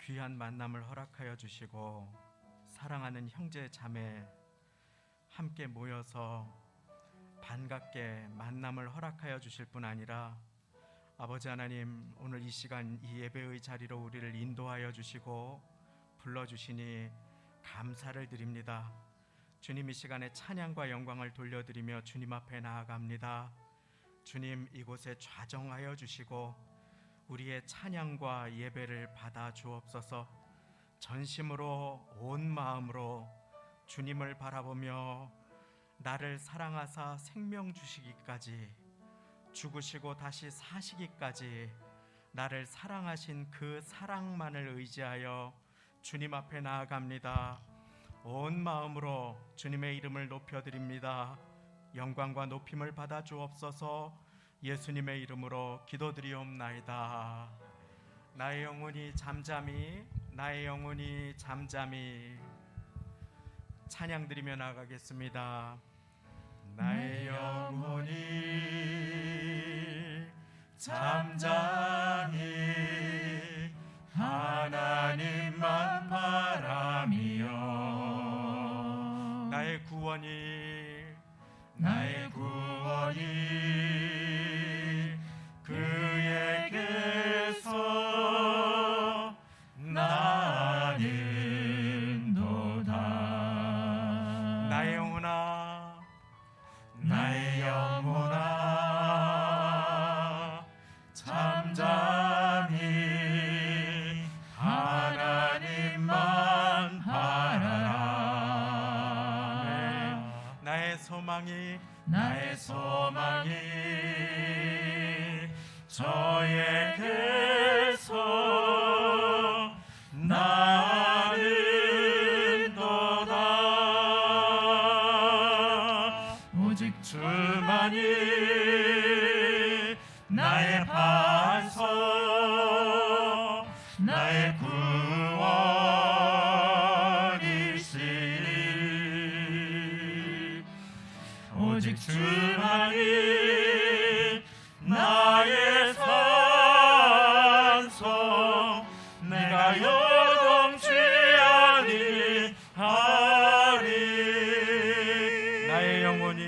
귀한 만남을 허락하여 주시고 사랑하는 형제 자매 함께 모여서 반갑게 만남을 허락하여 주실 뿐 아니라 아버지 하나님, 오늘 이 시간 이 예배의 자리로 우리를 인도하여 주시고 불러주시니 감사를 드립니다. 주님, 이 시간에 찬양과 영광을 돌려드리며 주님 앞에 나아갑니다. 주님, 이곳에 좌정하여 주시고 우리의 찬양과 예배를 받아 주옵소서. 전심으로 온 마음으로 주님을 바라보며 나를 사랑하사 생명 주시기까지, 죽으시고 다시 사시기까지 나를 사랑하신 그 사랑만을 의지하여 주님 앞에 나아갑니다. 온 마음으로 주님의 이름을 높여드립니다. 영광과 높임을 받아 주옵소서. 예수님의 이름으로 기도드리옵나이다. 나의 영혼이 잠잠히, 나의 영혼이 잠잠히. 찬양 드리며 나가겠습니다. 나의 영혼이 잠잠히 하나님만 바라며, 나의 구원이 그에게서 나는도다. 나의 영혼아 잠잠히 하나님만 바라라. 나의 소망이 저에게서 나는도다. 오직 주만이 나의 반석, 나의 구원이시니. 오직 주만이 나의 산성, 내가 요동치 아니하리. 나의 영혼이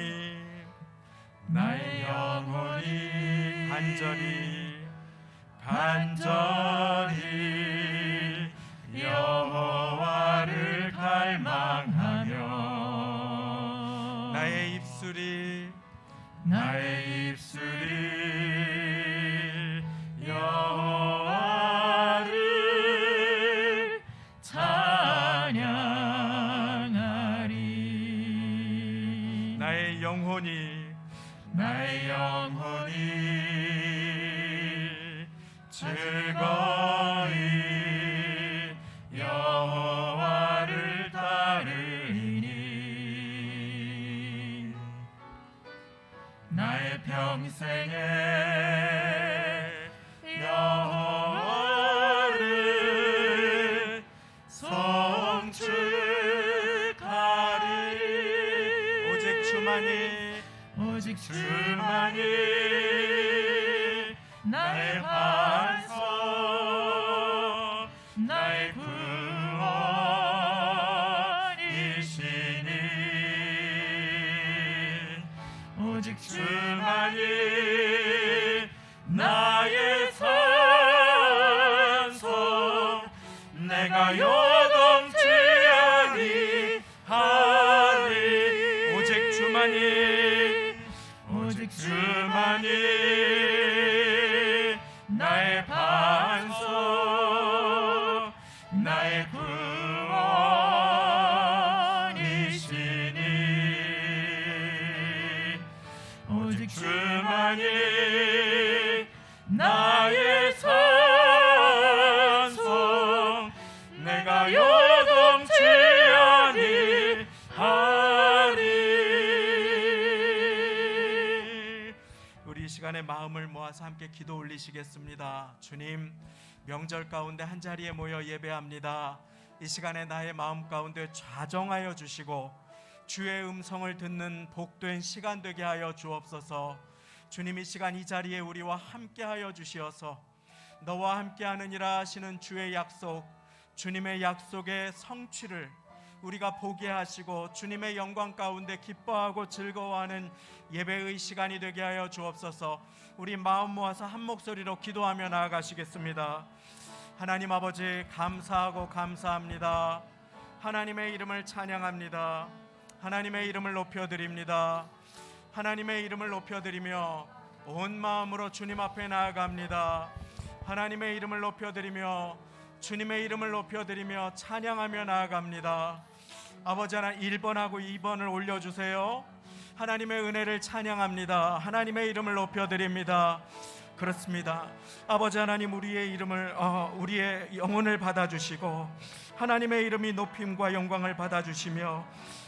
간절히 여호와를 갈망하며, 나의 입술이 여호와를 찬양하리. 나의 영혼이 즐거이 여호와를 따르니. 나의 평생에 여호와를 송축하리. 오직 주만이 나의 반석, 나의 구원이시니. 오직 주만이 나의 산성, 내가 요동치 아니하리. 오직 주만이 나의 반석, 나의 구원이시니. 오직 주만이 나의 산성, 내가 요동치 아니하리. 우리 이 시간에 마음을 모아서 함께 기도 올리시겠습니다. 주님, 명절 가운데 한자리에 모여 예배합니다. 이 시간에 나의 마음 가운데 좌정하여 주시고 주의 음성을 듣는 복된 시간 되게 하여 주옵소서. 주님, 이 시간 이 자리에 우리와 함께 하여 주시어서 너와 함께 하느니라 하시는 주의 약속, 주님의 약속의 성취를 우리가 보게 하시고 주님의 영광 가운데 기뻐하고 즐거워하는 예배의 시간이 되게 하여 주옵소서. 우리 마음 모아서 한 목소리로 기도하며 나아가시겠습니다. 하나님 아버지, 감사하고 감사합니다. 하나님의 이름을 찬양합니다. 하나님의 이름을 높여드립니다. 하나님의 이름을 높여드리며 온 마음으로 주님 앞에 나아갑니다. 하나님의 이름을 높여드리며 주님의 이름을 높여드리며 찬양하며 나아갑니다. 아버지 하나님, 1번하고 2번을 올려주세요. 하나님의 은혜를 찬양합니다. 하나님의 이름을 높여드립니다. 그렇습니다. 아버지 하나님, 우리의 영혼을 받아주시고 하나님의 이름이 높임과 영광을 받아주시며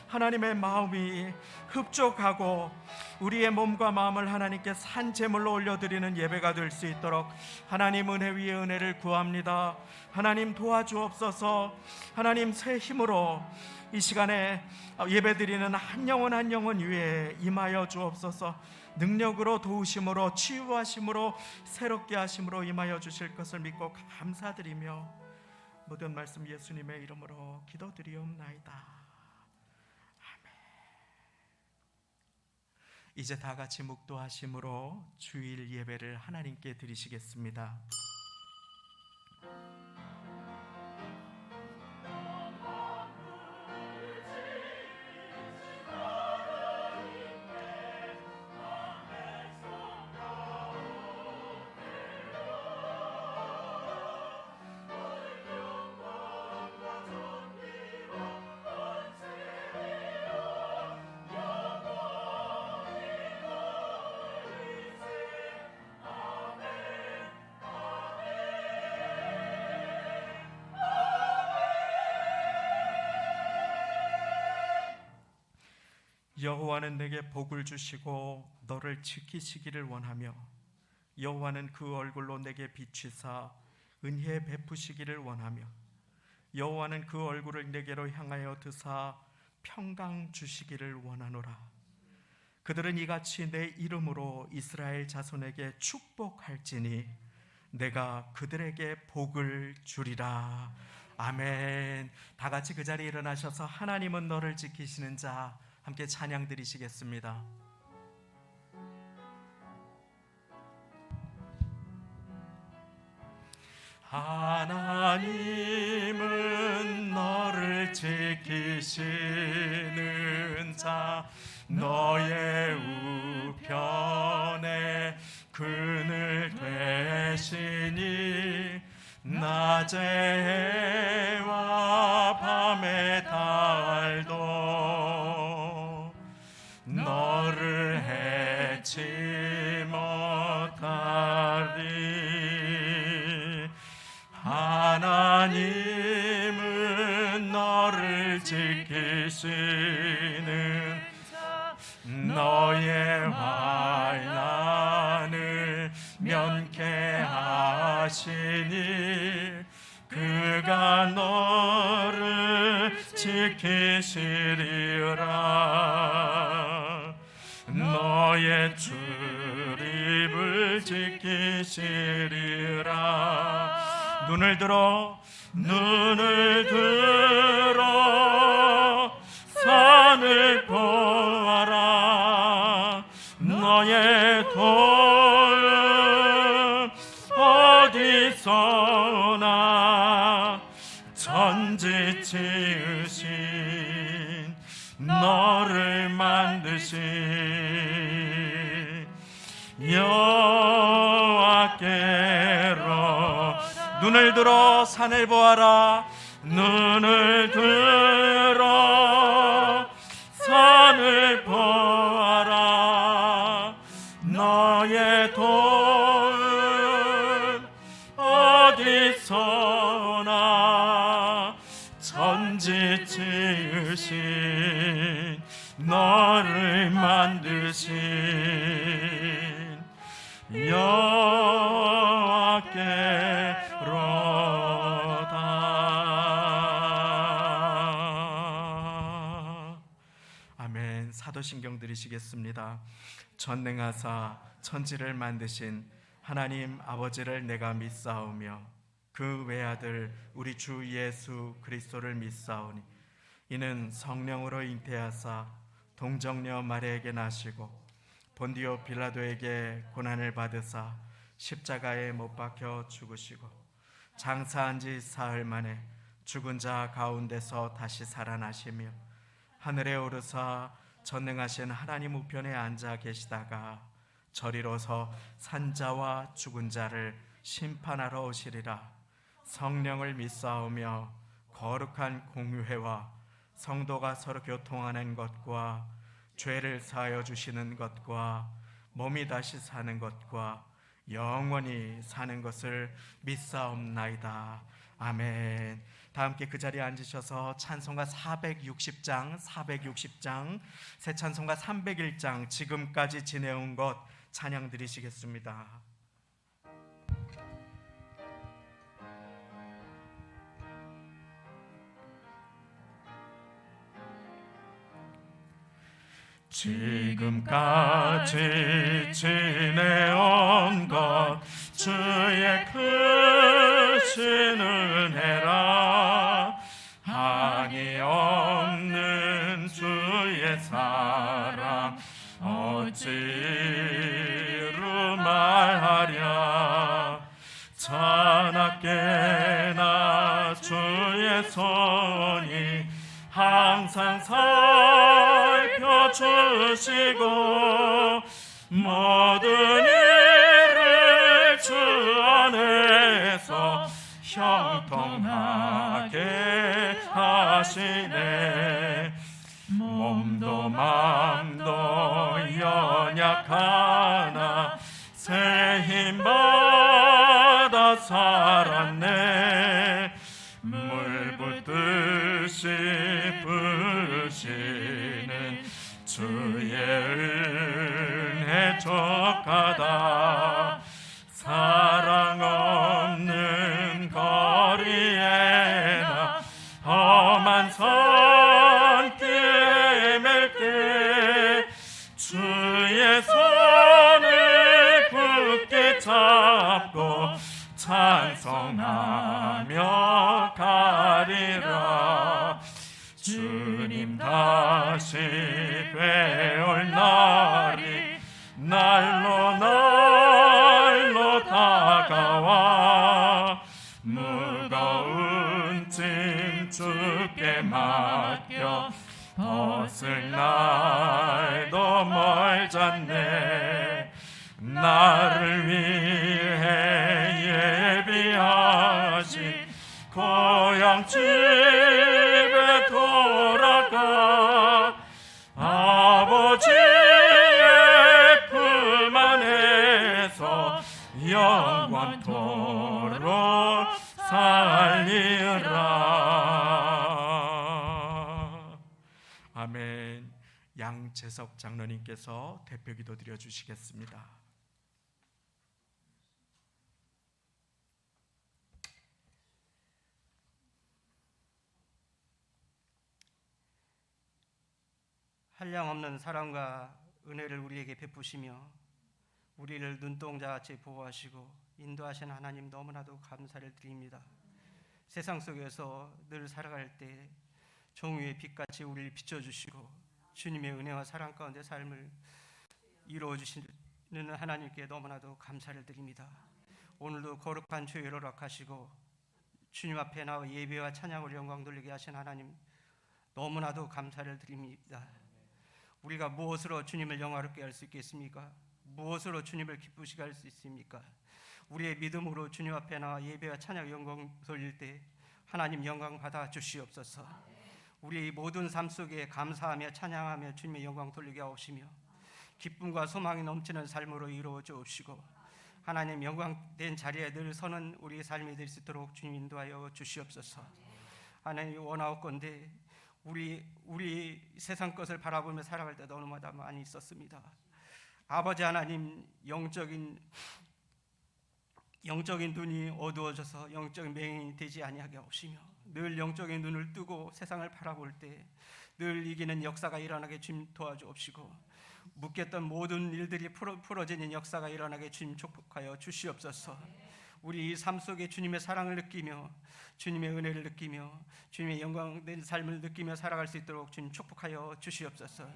하나님의 마음이 흡족하고 우리의 몸과 마음을 하나님께 산 제물로 올려드리는 예배가 될 수 있도록 하나님 은혜 위에 은혜를 구합니다. 하나님 도와주옵소서. 하나님 새 힘으로 이 시간에 예배드리는 한 영혼 한 영혼 위에 임하여 주옵소서. 능력으로 도우심으로 치유하심으로 새롭게 하심으로 임하여 주실 것을 믿고 감사드리며 모든 말씀 예수님의 이름으로 기도드리옵나이다. 이제 다 같이 묵도하심으로 주일 예배를 하나님께 드리시겠습니다. 여호와는 내게 복을 주시고 너를 지키시기를 원하며 여호와는 그 얼굴로 내게 비추사 은혜 베푸시기를 원하며 여호와는 그 얼굴을 내게로 향하여 드사 평강 주시기를 원하노라. 그들은 이같이 내 이름으로 이스라엘 자손에게 축복할지니 내가 그들에게 복을 주리라. 아멘. 다 같이 그 자리에 일어나셔서 하나님은 너를 지키시는 자 함께 찬양 드리시겠습니다. 하나님은 너를 지키시는 자 너의 우편에 그늘 되시니 낮의 해와 밤의 달도 너를 해치 못하리. 하나님은 너를 지키시는 너의 환난을 면케하시니 그가 너를 지키시리라. 너의 출입을 지키시리라. 눈을 들어 산을 보아라. 너의 도움 어디서나 천지 지으신 너를 만드신 여호와께로. 눈을 들어 산을 보아라. 눈을 들어 산을 보아라. 너의 도움 어디서나 천지 지으신 너를 만드신 여호와께로다. 아멘. 사도신경 드리시겠습니다. 전능하사 천지를 만드신 하나님 아버지를 내가 믿사오며 그 외아들 우리 주 예수 그리스도를 믿사오니 이는 성령으로 잉태하사 동정녀 마리아에게 나시고 본디오 빌라도에게 고난을 받으사 십자가에 못 박혀 죽으시고 장사한 지 사흘 만에 죽은 자 가운데서 다시 살아나시며 하늘에 오르사 전능하신 하나님 우편에 앉아 계시다가 저리로서 산자와 죽은 자를 심판하러 오시리라. 성령을 믿사오며 거룩한 공유회와 성도가 서로 교통하는 것과 죄를 사하여 주시는 것과 몸이 다시 사는 것과 영원히 사는 것을 믿사옵나이다. 아멘. 다 함께 그 자리에 앉으셔서 찬송가 460장, 새 찬송가 301장 지금까지 지내온 것 찬양 드리시겠습니다. 지금까지 지내온 것 주의 크신 은혜라. 한이 없는 주의 사랑 어찌로 말하랴. 자나깨나 주의 손이 항상 살펴주시고 모든 일을 주 안에서 형통하게 하시네. 몸도 맘도 연약하나 새 힘받아 살았네. 물 붓듯이 부으시는 주의 은혜 족하다. 사랑 없는 거리에나 험한 손길 헤맬 때 주의 손을 굳게 잡고 찬송하며 가리라. 주님 다시 되올 날이 날로 다가와 무거운 짐 주께 맡겨 벗을 날도 멀잖네. 나를 위해 예비하신 고향 집에 돌아가 아버지의 품 안에서 영원토록 살리라. 아멘. 양재석 장로님께서 대표기도 드려주시겠습니다. 한량없는 사랑과 은혜를 우리에게 베푸시며 우리를 눈동자같이 보호하시고 인도하신 하나님 너무나도 감사를 드립니다. 세상 속에서 늘 살아갈 때 정의의 빛같이 우리를 비춰주시고 주님의 은혜와 사랑 가운데 삶을 이루어주시는 하나님께 너무나도 감사를 드립니다. 오늘도 거룩한 주일을 허락하시고 주님 앞에 나와 예배와 찬양으로 영광 돌리게 하신 하나님 너무나도 감사를 드립니다. 우리가 무엇으로 주님을 영화롭게 할 수 있겠습니까? 무엇으로 주님을 기쁘시게 할 수 있습니까? 우리의 믿음으로 주님 앞에 나와 예배와 찬양 영광 돌릴 때 하나님 영광 받아 주시옵소서. 우리의 모든 삶 속에 감사하며 찬양하며 주님의 영광 돌리게 하옵시며 기쁨과 소망이 넘치는 삶으로 이루어 주옵시고 하나님 영광된 자리에 늘 서는 우리의 삶이 될 수 있도록 주님 인도하여 주시옵소서. 하나님 원하옵건대 우리 세상 것을 바라보며 살아갈 때 너무나 많이 있었습니다. 아버지 하나님 영적인 눈이 어두워져서 영적인 맹인이 되지 아니하게 하옵시며 늘 영적인 눈을 뜨고 세상을 바라볼 때 늘 이기는 역사가 일어나게 주님 도와주옵시고 묶였던 모든 일들이 풀어지는 역사가 일어나게 주님 축복하여 주시옵소서. 우리 이 삶 속에 주님의 사랑을 느끼며 주님의 은혜를 느끼며 주님의 영광된 삶을 느끼며 살아갈 수 있도록 주님 축복하여 주시옵소서.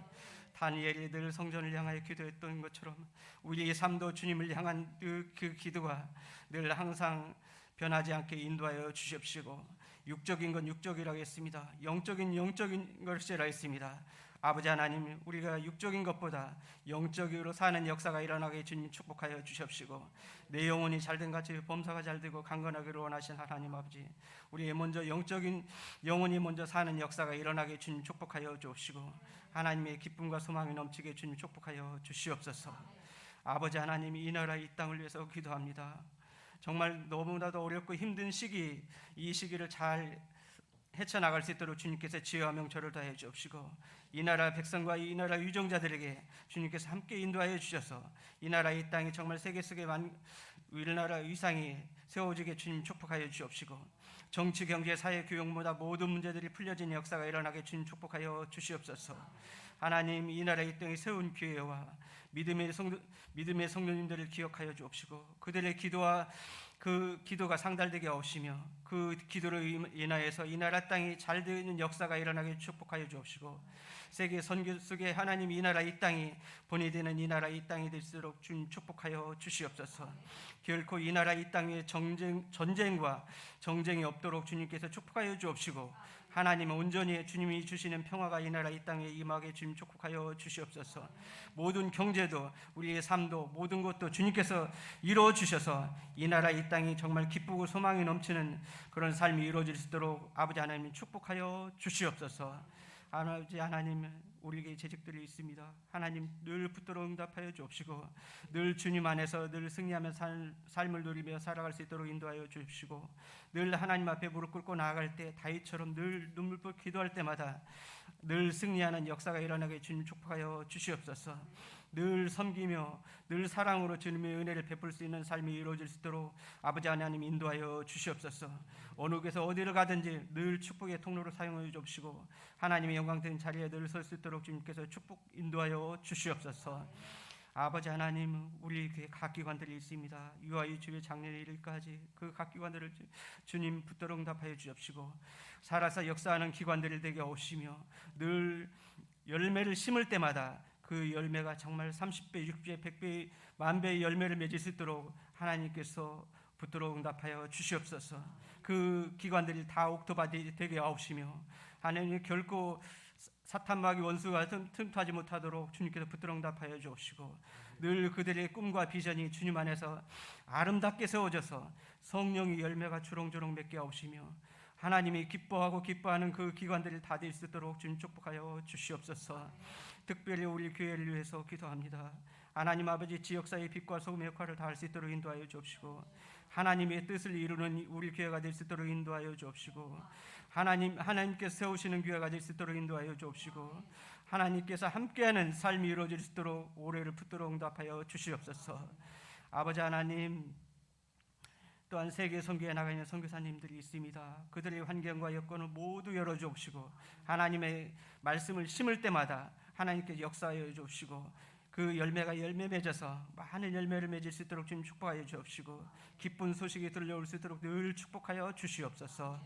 다니엘이 늘 성전을 향하여 기도했던 것처럼 우리의 삶도 주님을 향한 그 기도가 늘 항상 변하지 않게 인도하여 주시옵시고, 육적인 건 육적이라고 했습니다. 영적인 것이라 했습니다. 아버지 하나님, 우리가 육적인 것보다 영적으로 사는 역사가 일어나게 주님 축복하여 주시옵시고, 내 영혼이 잘된 같이 범사가 잘되고 강건하기를 원하신 하나님 아버지, 우리의 먼저 영적인 영혼이 먼저 사는 역사가 일어나게 주님 축복하여 주옵시고, 하나님의 기쁨과 소망이 넘치게 주님 축복하여 주시옵소서. 아버지 하나님, 이 나라 이 땅을 위해서 기도합니다. 정말 너무나도 어렵고 힘든 시기, 이 시기를 잘 헤쳐나갈 수 있도록 주님께서 지혜와 명철을 다해 주옵시고, 이 나라 백성과 이 나라 유정자들에게 주님께서 함께 인도하여 주셔서 이 나라 이 땅이 정말 세계 속에 우리나라 위상이 세워지게 주님 축복하여 주옵시고, 정치, 경제, 사회, 교육보다 모든 문제들이 풀려진 역사가 일어나게 주님 축복하여 주시옵소서. 하나님, 이 나라 이 땅에 세운 교회와 믿음의 성도님들을 기억하여 주옵시고, 그들의 기도와 그 기도가 상달되게 하시며 그 기도로 인하여서 이 나라 땅이 잘 되는 역사가 일어나게 축복하여 주옵시고, 세계 선교 속에 하나님 이 나라 이 땅이 본이 되는 이 나라 이 땅이 될수록 주님 축복하여 주시옵소서. 결코 이 나라 이 땅에 전쟁과 정쟁이 없도록 주님께서 축복하여 주옵시고, 하나님은 온전히 주님이 주시는 평화가 이 나라 이 땅에 임하게 주님 축복하여 주시옵소서. 모든 경제도 우리의 삶도 모든 것도 주님께서 이루어 주셔서 이 나라 이 땅이 정말 기쁘고 소망이 넘치는 그런 삶이 이루어질 수 있도록 아버지 하나님 축복하여 주시옵소서. 아버지 하나님, 우리에게 재직들이 있습니다. 하나님 늘 붙들어 응답하여 주옵시고, 늘 주님 안에서 늘 승리하며 삶을 누리며 살아갈 수 있도록 인도하여 주옵시고, 늘 하나님 앞에 무릎 꿇고 나아갈 때 다윗처럼 늘 눈물 기도할 때마다 늘 승리하는 역사가 일어나게 주님 축복하여 주시옵소서. 늘 섬기며 늘 사랑으로 주님의 은혜를 베풀 수 있는 삶이 이루어질 수 있도록 아버지 하나님 인도하여 주시옵소서. 어느 곳에서 어디를 가든지 늘 축복의 통로로 사용하여 주옵시고, 하나님의 영광된 자리에 늘 설 수 있도록 주님께서 축복 인도하여 주시옵소서. 아버지 하나님, 우리 교회 각 기관들이 있습니다. 유아의 주의 작년의 일까지 그 각 기관들을 주님 붙들어 응답하여 주옵시고, 살아서 역사하는 기관들이 되게 하시며, 늘 열매를 심을 때마다 그 열매가 정말 30배, 60배, 100배, 만배의 열매를 맺을 수 있도록 하나님께서 붙들어 응답하여 주시옵소서. 그 기관들이 다 옥토바디 되게 하시며, 하나님 결코 사탄마귀 원수가 틈타지 못하도록 주님께서 붙들어 응답하여 주옵시고, 늘 그들의 꿈과 비전이 주님 안에서 아름답게 세워져서 성령의 열매가 주렁주렁 맺게 하시며, 하나님이 기뻐하는 그 기관들이 다 될 수 있도록 주님 축복하여 주시옵소서. 특별히 우리 교회를 위해서 기도합니다. 하나님 아버지, 지역사회의 빛과 소금의 역할을 다할 수 있도록 인도하여 주옵시고, 하나님의 뜻을 이루는 우리 교회가 될 수 있도록 인도하여 주옵시고, 하나님께서 세우시는 교회가 될 수 있도록 인도하여 주옵시고, 하나님께서 함께하는 삶이 이루어질 수 있도록 올해를 붙들어 응답하여 주시옵소서. 아버지 하나님, 또한 세계 선교에 나가 있는 선교사님들이 있습니다. 그들의 환경과 여건을 모두 열어주옵시고, 하나님의 말씀을 심을 때마다 하나님께서 역사하여 주옵시고, 그 열매가 열매 맺어서 많은 열매를 맺을 수 있도록 주님 축복하여 주옵시고, 기쁜 소식이 들려올 수 있도록 늘 축복하여 주시옵소서.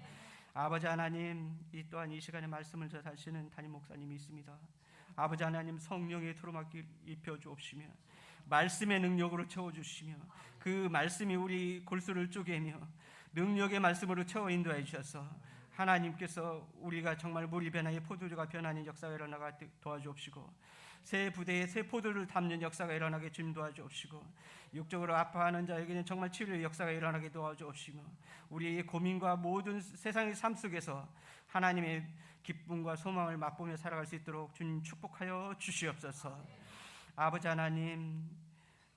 아버지 하나님, 또한 이 시간에 말씀을 전하시는 담임 목사님이 있습니다. 아버지 하나님, 성령의 두루마기 입혀 주옵시며 말씀의 능력으로 채워주시며, 그 말씀이 우리 골수를 쪼개며 능력의 말씀으로 채워 인도해 주셔서 하나님께서 우리가 정말 물이 변하여 포도주가 변하는 역사가 일어나게 도와주옵시고, 새 부대에 새 포도를 담는 역사가 일어나게 주님 도와주옵시고, 육적으로 아파하는 자에게는 정말 치료의 역사가 일어나게 도와주옵시며, 우리의 고민과 모든 세상의 삶 속에서 하나님의 기쁨과 소망을 맛보며 살아갈 수 있도록 주님 축복하여 주시옵소서. 아버지 하나님,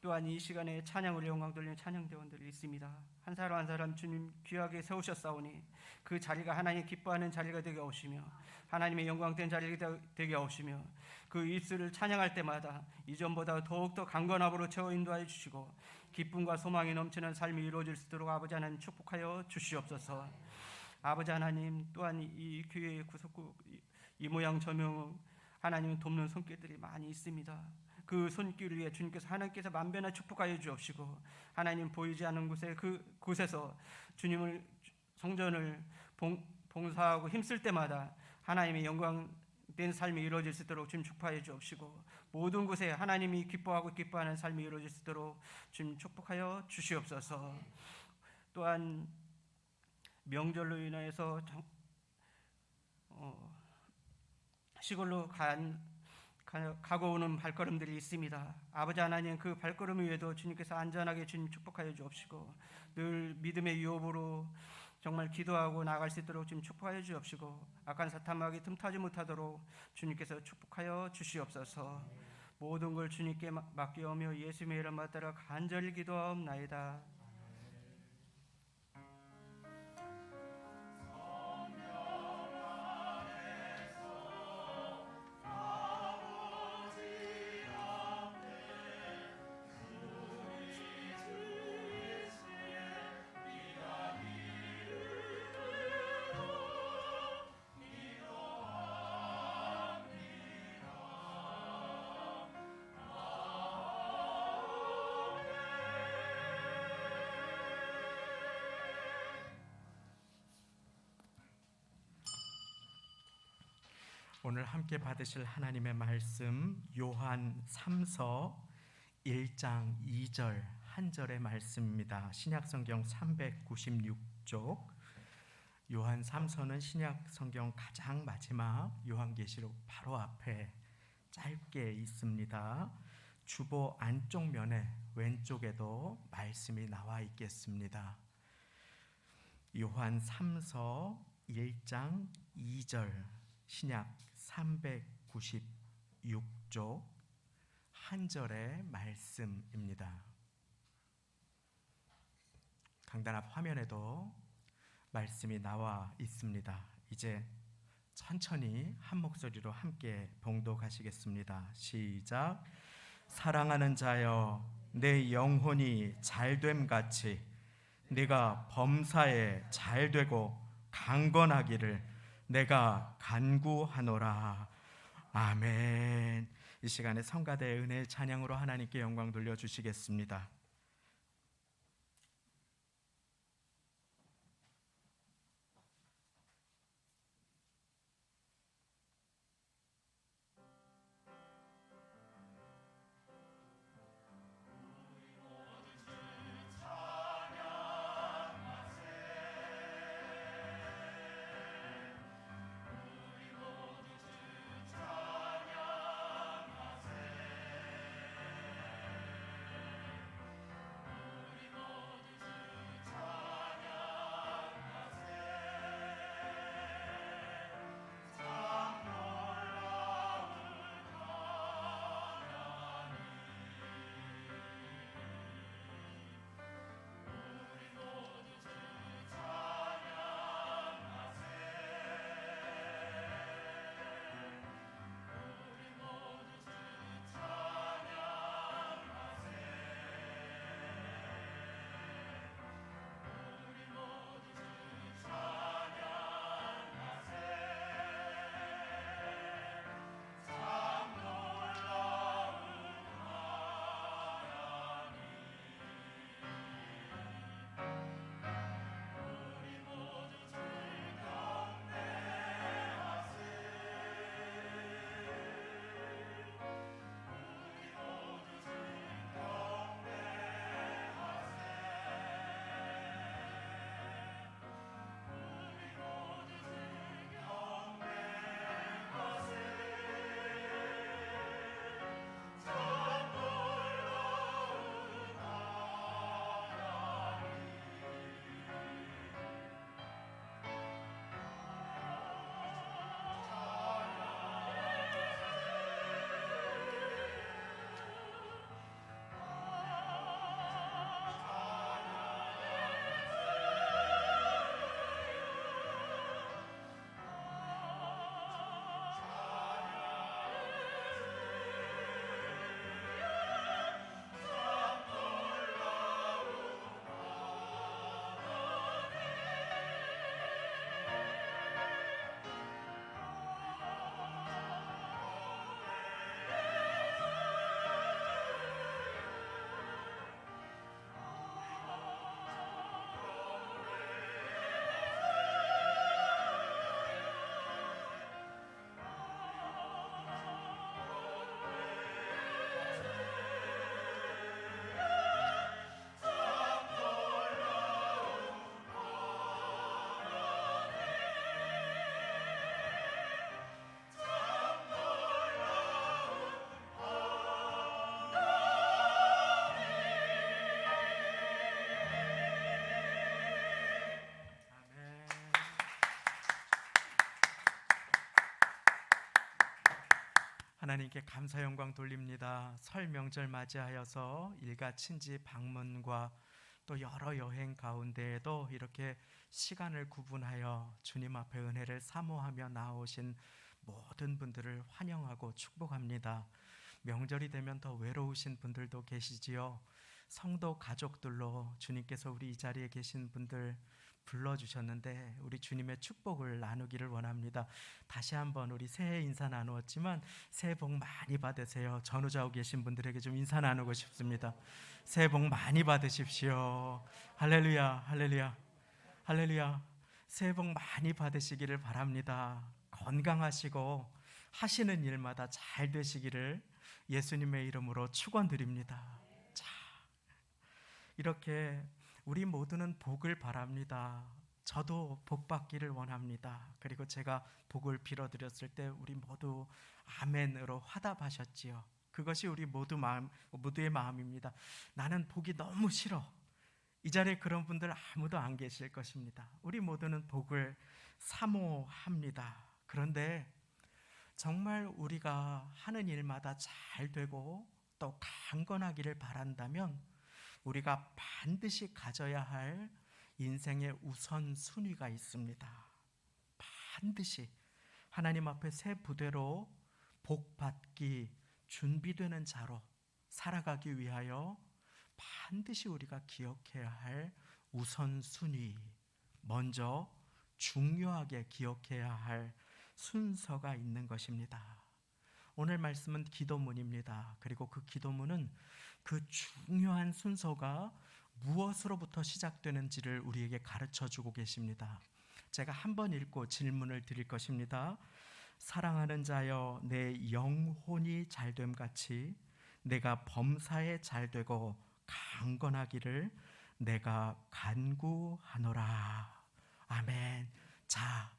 또한 이 시간에 찬양으로 영광 돌리는 찬양대원들이 있습니다. 한 사람 한 사람 주님 귀하게 세우셨사오니 그 자리가 하나님 기뻐하는 자리가 되게 하시며, 하나님의 영광된 자리가 되게 하시며, 그 입술을 찬양할 때마다 이전보다 더욱더 강건함으로 채워 인도하여 주시고, 기쁨과 소망이 넘치는 삶이 이루어질 수 있도록 아버지 하나님 축복하여 주시옵소서. 아버지 하나님, 또한 이 교회의 구석구 이 모양 저명 하나님 돕는 손길들이 많이 있습니다. 그 손길 위에 주님께서 하나님께서 만변에 축복하여 주옵시고 하나님 보이지 않는 곳에 그곳에서 주님을 성전을 봉사하고 힘쓸 때마다 하나님의 영광된 삶이 이루어질 수 있도록 주님 축복하여 주옵시고 모든 곳에 하나님이 기뻐하는 삶이 이루어질 수 있도록 주님 축복하여 주시옵소서. 또한 명절로 인해서 시골로 가고 오는 발걸음들이 있습니다. 아버지 하나님 그 발걸음 위에도 주님께서 안전하게 주님 축복하여 주옵시고 늘 믿음의 유업으로 정말 기도하고 나아갈 수 있도록 주님 축복하여 주옵시고 악한 사탄마귀 틈타지 못하도록 주님께서 축복하여 주시옵소서. 모든 걸 주님께 맡기오며 예수님의 이름 받들어 간절히 기도하옵나이다. 오늘 함께 받으실 하나님의 말씀 요한 3서 1장 2절 한 절의 말씀입니다. 신약성경 396쪽. 요한 3서는 신약성경 가장 마지막 요한계시록 바로 앞에 짧게 있습니다. 주보 안쪽 면에 왼쪽에도 말씀이 나와 있겠습니다. 요한 3서 1장 2절 신약 396쪽 한 절의 말씀입니다. 강단 앞 화면에도 말씀이 나와 있습니다. 이제 천천히 한 목소리로 함께 봉독하시겠습니다. 시작. 사랑하는 자여, 내 영혼이 잘됨 같이 네가 범사에 잘되고 강건하기를 내가 간구하노라. 아멘. 이 시간에 성가대의 은혜의 찬양으로 하나님께 영광 돌려주시겠습니다. 하나님께 감사 영광 돌립니다. 설 명절 맞이하여서 일가 친지 방문과 또 여러 여행 가운데에도 이렇게 시간을 구분하여 주님 앞에 은혜를 사모하며 나오신 모든 분들을 환영하고 축복합니다. 명절이 되면 더 외로우신 분들도 계시지요. 성도 가족들로 주님께서 우리 이 자리에 계신 분들 불러주셨는데 우리 주님의 축복을 나누기를 원합니다. 다시 한번 우리 새해 인사 나누었지만 새해 복 많이 받으세요. 전후좌우 계신 분들에게 좀 인사 나누고 싶습니다. 새해 복 많이 받으십시오. 할렐루야, 할렐루야, 할렐루야. 새해 복 많이 받으시기를 바랍니다. 건강하시고 하시는 일마다 잘 되시기를 예수님의 이름으로 축원드립니다. 자, 이렇게 우리 모두는 복을 바랍니다. 저도 복 받기를 원합니다. 그리고 제가 복을 빌어드렸을 때 우리 모두 아멘으로 화답하셨지요. 그것이 우리 모두의 마음입니다. 나는 복이 너무 싫어. 이 자리에 그런 분들 아무도 안 계실 것입니다. 우리 모두는 복을 사모합니다. 그런데 정말 우리가 하는 일마다 잘 되고 또 강건하기를 바란다면 우리가 반드시 가져야 할 인생의 우선순위가 있습니다. 반드시 하나님 앞에 새 부대로 복받기 준비되는 자로 살아가기 위하여 반드시 우리가 기억해야 할 우선순위, 먼저 중요하게 기억해야 할 순서가 있는 것입니다. 오늘 말씀은 기도문입니다. 그리고 그 기도문은 그 중요한 순서가 무엇으로부터 시작되는지를 우리에게 가르쳐주고 계십니다. 제가 한번 읽고 질문을 드릴 것입니다. 사랑하는 자여, 내 영혼이 잘됨 같이 내가 범사에 잘되고 강건하기를 내가 간구하노라. 아멘. 자,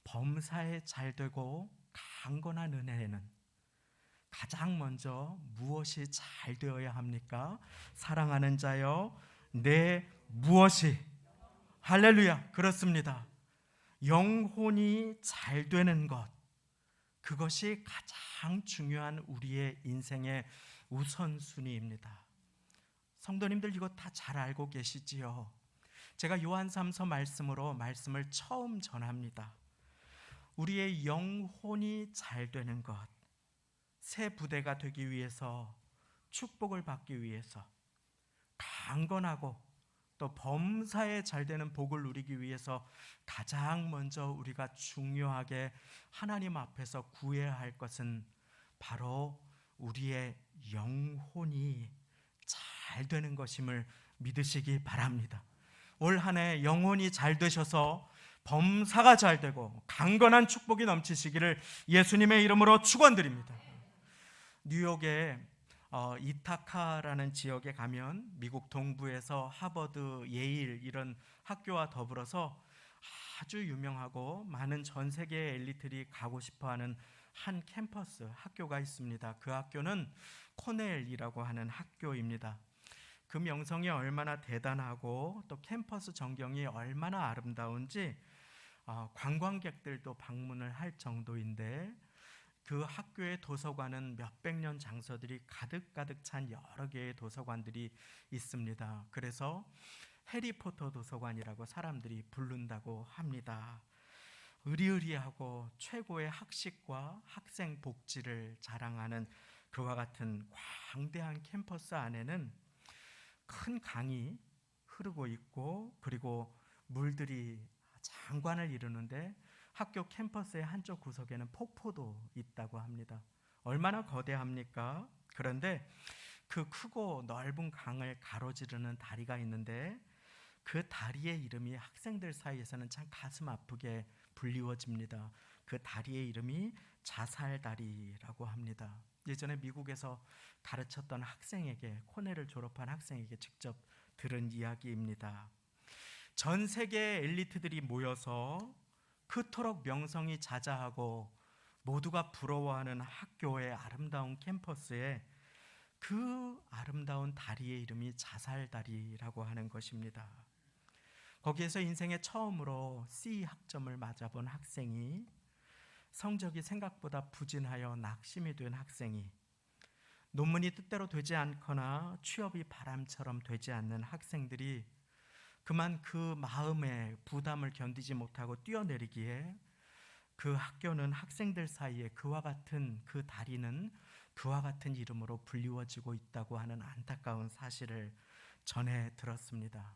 범사에 잘되고 강건한 은혜에는 가장 먼저 무엇이 잘 되어야 합니까? 사랑하는 자여, 내 무엇이, 할렐루야, 그렇습니다. 영혼이 잘 되는 것, 그것이 가장 중요한 우리의 인생의 우선순위입니다. 성도님들 이거 다 잘 알고 계시지요? 제가 요한3서 말씀으로 말씀을 처음 전합니다. 우리의 영혼이 잘 되는 것, 새 부대가 되기 위해서, 축복을 받기 위해서, 강건하고 또 범사에 잘 되는 복을 누리기 위해서 가장 먼저 우리가 중요하게 하나님 앞에서 구해야 할 것은 바로 우리의 영혼이 잘 되는 것임을 믿으시기 바랍니다. 올 한 해 영혼이 잘 되셔서 범사가 잘 되고 강건한 축복이 넘치시기를 예수님의 이름으로 축원드립니다. 뉴욕의 이타카라는 지역에 가면 미국 동부에서 하버드, 예일 이런 학교와 더불어서 아주 유명하고 많은 전 세계의 엘리트들이 가고 싶어하는 한 캠퍼스 학교가 있습니다. 그 학교는 코넬이라고 하는 학교입니다. 그 명성이 얼마나 대단하고 또 캠퍼스 전경이 얼마나 아름다운지 관광객들도 방문을 할 정도인데 그 학교의 도서관은 몇백 년 장서들이 가득가득 찬 여러 개의 도서관들이 있습니다. 그래서 해리포터 도서관이라고 사람들이 부른다고 합니다. 의리의리하고 최고의 학식과 학생 복지를 자랑하는 그와 같은 광대한 캠퍼스 안에는 큰 강이 흐르고 있고 그리고 물들이 장관을 이루는데 학교 캠퍼스의 한쪽 구석에는 폭포도 있다고 합니다. 얼마나 거대합니까? 그런데 그 크고 넓은 강을 가로지르는 다리가 있는데 그 다리의 이름이 학생들 사이에서는 참 가슴 아프게 불리워집니다. 그 다리의 이름이 자살다리라고 합니다. 예전에 미국에서 가르쳤던 학생에게, 코넬을 졸업한 학생에게 직접 들은 이야기입니다. 전 세계의 엘리트들이 모여서 그토록 명성이 자자하고 모두가 부러워하는 학교의 아름다운 캠퍼스에 그 아름다운 다리의 이름이 자살다리라고 하는 것입니다. 거기에서 인생의 처음으로 C 학점을 맞아본 학생이 성적이 생각보다 부진하여 낙심이 된 학생이, 논문이 뜻대로 되지 않거나 취업이 바람처럼 되지 않는 학생들이 그만 그 마음의 부담을 견디지 못하고 뛰어내리기에 그 학교는 학생들 사이에 그와 같은 그 다리는 그와 같은 이름으로 불리워지고 있다고 하는 안타까운 사실을 전해 들었습니다.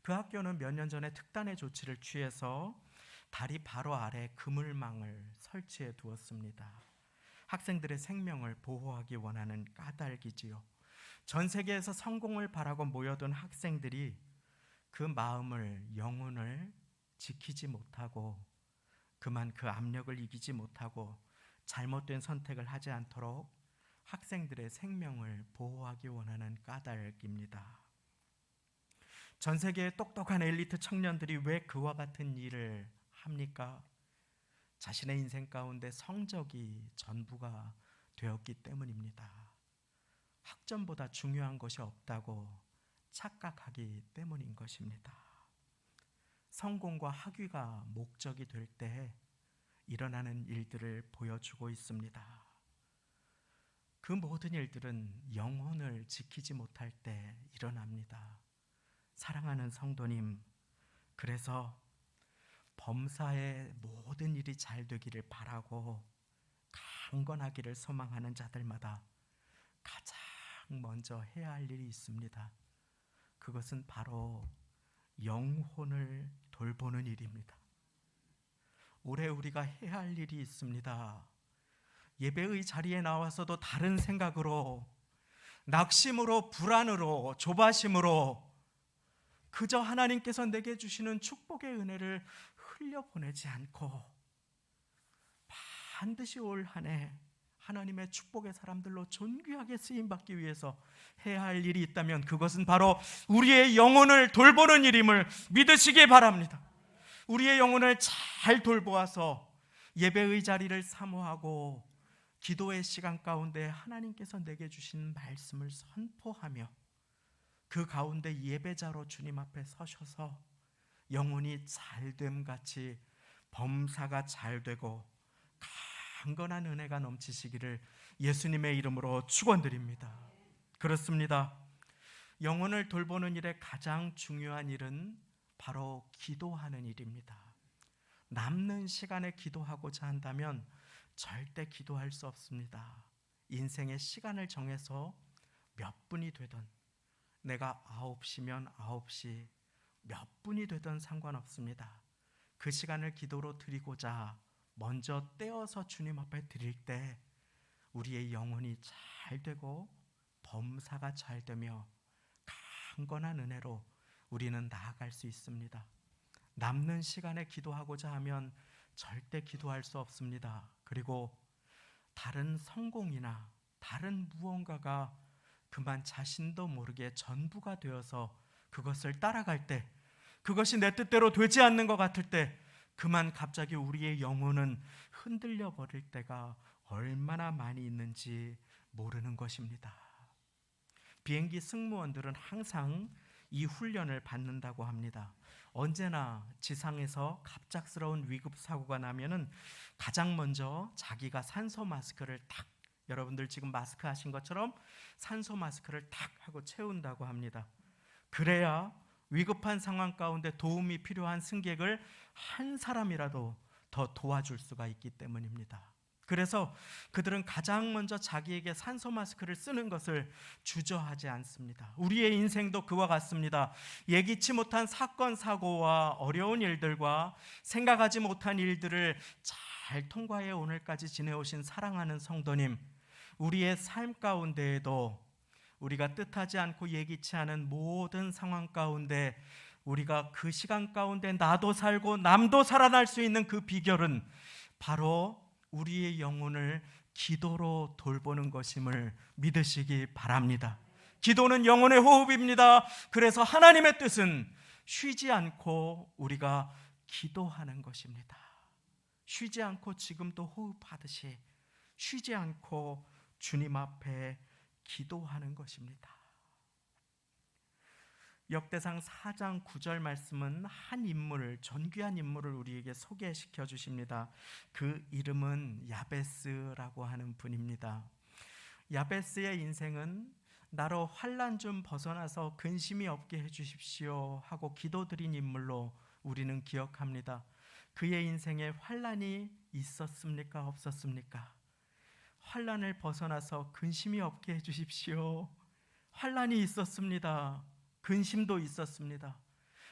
그 학교는 몇 년 전에 특단의 조치를 취해서 다리 바로 아래 그물망을 설치해 두었습니다. 학생들의 생명을 보호하기 원하는 까닭이지요. 전 세계에서 성공을 바라고 모여든 학생들이 그 마음을, 영혼을 지키지 못하고 그만 그 압력을 이기지 못하고 잘못된 선택을 하지 않도록 학생들의 생명을 보호하기 원하는 까닭입니다. 전 세계의 똑똑한 엘리트 청년들이 왜 그와 같은 일을 합니까? 자신의 인생 가운데 성적이 전부가 되었기 때문입니다. 학점보다 중요한 것이 없다고 착각하기 때문인 것입니다. 성공과 학위가 목적이 될 때 일어나는 일들을 보여주고 있습니다. 그 모든 일들은 영혼을 지키지 못할 때 일어납니다. 사랑하는 성도님, 그래서 범사의 모든 일이 잘 되기를 바라고 강건하기를 소망하는 자들마다 가장 먼저 해야 할 일이 있습니다. 그것은 바로 영혼을 돌보는 일입니다. 올해 우리가 해야 할 일이 있습니다. 예배의 자리에 나와서도 다른 생각으로, 낙심으로, 불안으로, 조바심으로 그저 하나님께서 내게 주시는 축복의 은혜를 흘려보내지 않고 반드시 올 한 해 하나님의 축복의 사람들로 존귀하게 쓰임받기 위해서 해야 할 일이 있다면 그것은 바로 우리의 영혼을 돌보는 일임을 믿으시기 바랍니다. 우리의 영혼을 잘 돌보아서 예배의 자리를 사모하고 기도의 시간 가운데 하나님께서 내게 주신 말씀을 선포하며 그 가운데 예배자로 주님 앞에 서셔서 영혼이 잘됨 같이 범사가 잘 되고 강건한 은혜가 넘치시기를 예수님의 이름으로 축원드립니다. 그렇습니다. 영혼을 돌보는 일의 가장 중요한 일은 바로 기도하는 일입니다. 남는 시간에 기도하고자 한다면 절대 기도할 수 없습니다. 인생의 시간을 정해서 몇 분이 되든, 내가 9시면 9시, 몇 분이 되든 상관없습니다. 그 시간을 기도로 드리고자 먼저 떼어서 주님 앞에 드릴 때 우리의 영혼이 잘 되고 범사가 잘 되며 강건한 은혜로 우리는 나아갈 수 있습니다. 남는 시간에 기도하고자 하면 절대 기도할 수 없습니다. 그리고 다른 성공이나 다른 무언가가 그만 자신도 모르게 전부가 되어서 그것을 따라갈 때, 그것이 내 뜻대로 되지 않는 것 같을 때 그만 갑자기 우리의 영혼은 흔들려 버릴 때가 얼마나 많이 있는지 모르는 것입니다. 비행기 승무원들은 항상 이 훈련을 받는다고 합니다. 언제나 지상에서 갑작스러운 위급 사고가 나면은 가장 먼저 자기가 산소 마스크를 탁, 여러분들 지금 마스크 하신 것처럼 산소 마스크를 탁 하고 채운다고 합니다. 그래야 위급한 상황 가운데 도움이 필요한 승객을 한 사람이라도 더 도와줄 수가 있기 때문입니다. 그래서 그들은 가장 먼저 자기에게 산소 마스크를 쓰는 것을 주저하지 않습니다. 우리의 인생도 그와 같습니다. 예기치 못한 사건, 사고와 어려운 일들과 생각하지 못한 일들을 잘 통과해 오늘까지 지내오신 사랑하는 성도님, 우리의 삶 가운데에도 우리가 뜻하지 않고 예기치 않은 모든 상황 가운데 우리가 그 시간 가운데 나도 살고 남도 살아날 수 있는 그 비결은 바로 우리의 영혼을 기도로 돌보는 것임을 믿으시기 바랍니다. 기도는 영혼의 호흡입니다. 그래서 하나님의 뜻은 쉬지 않고 우리가 기도하는 것입니다. 쉬지 않고 지금도 호흡하듯이 쉬지 않고 주님 앞에 기도하는 것입니다. 역대상 4장 9절 말씀은 한 인물을, 존귀한 인물을 우리에게 소개시켜 주십니다. 그 이름은 야베스라고 하는 분입니다. 야베스의 인생은 나로 환난 좀 벗어나서 근심이 없게 해주십시오 하고 기도드린 인물로 우리는 기억합니다. 그의 인생에 환난이 있었습니까? 없었습니까? 환난을 벗어나서 근심이 없게 해주십시오. 환난이 있었습니다. 근심도 있었습니다.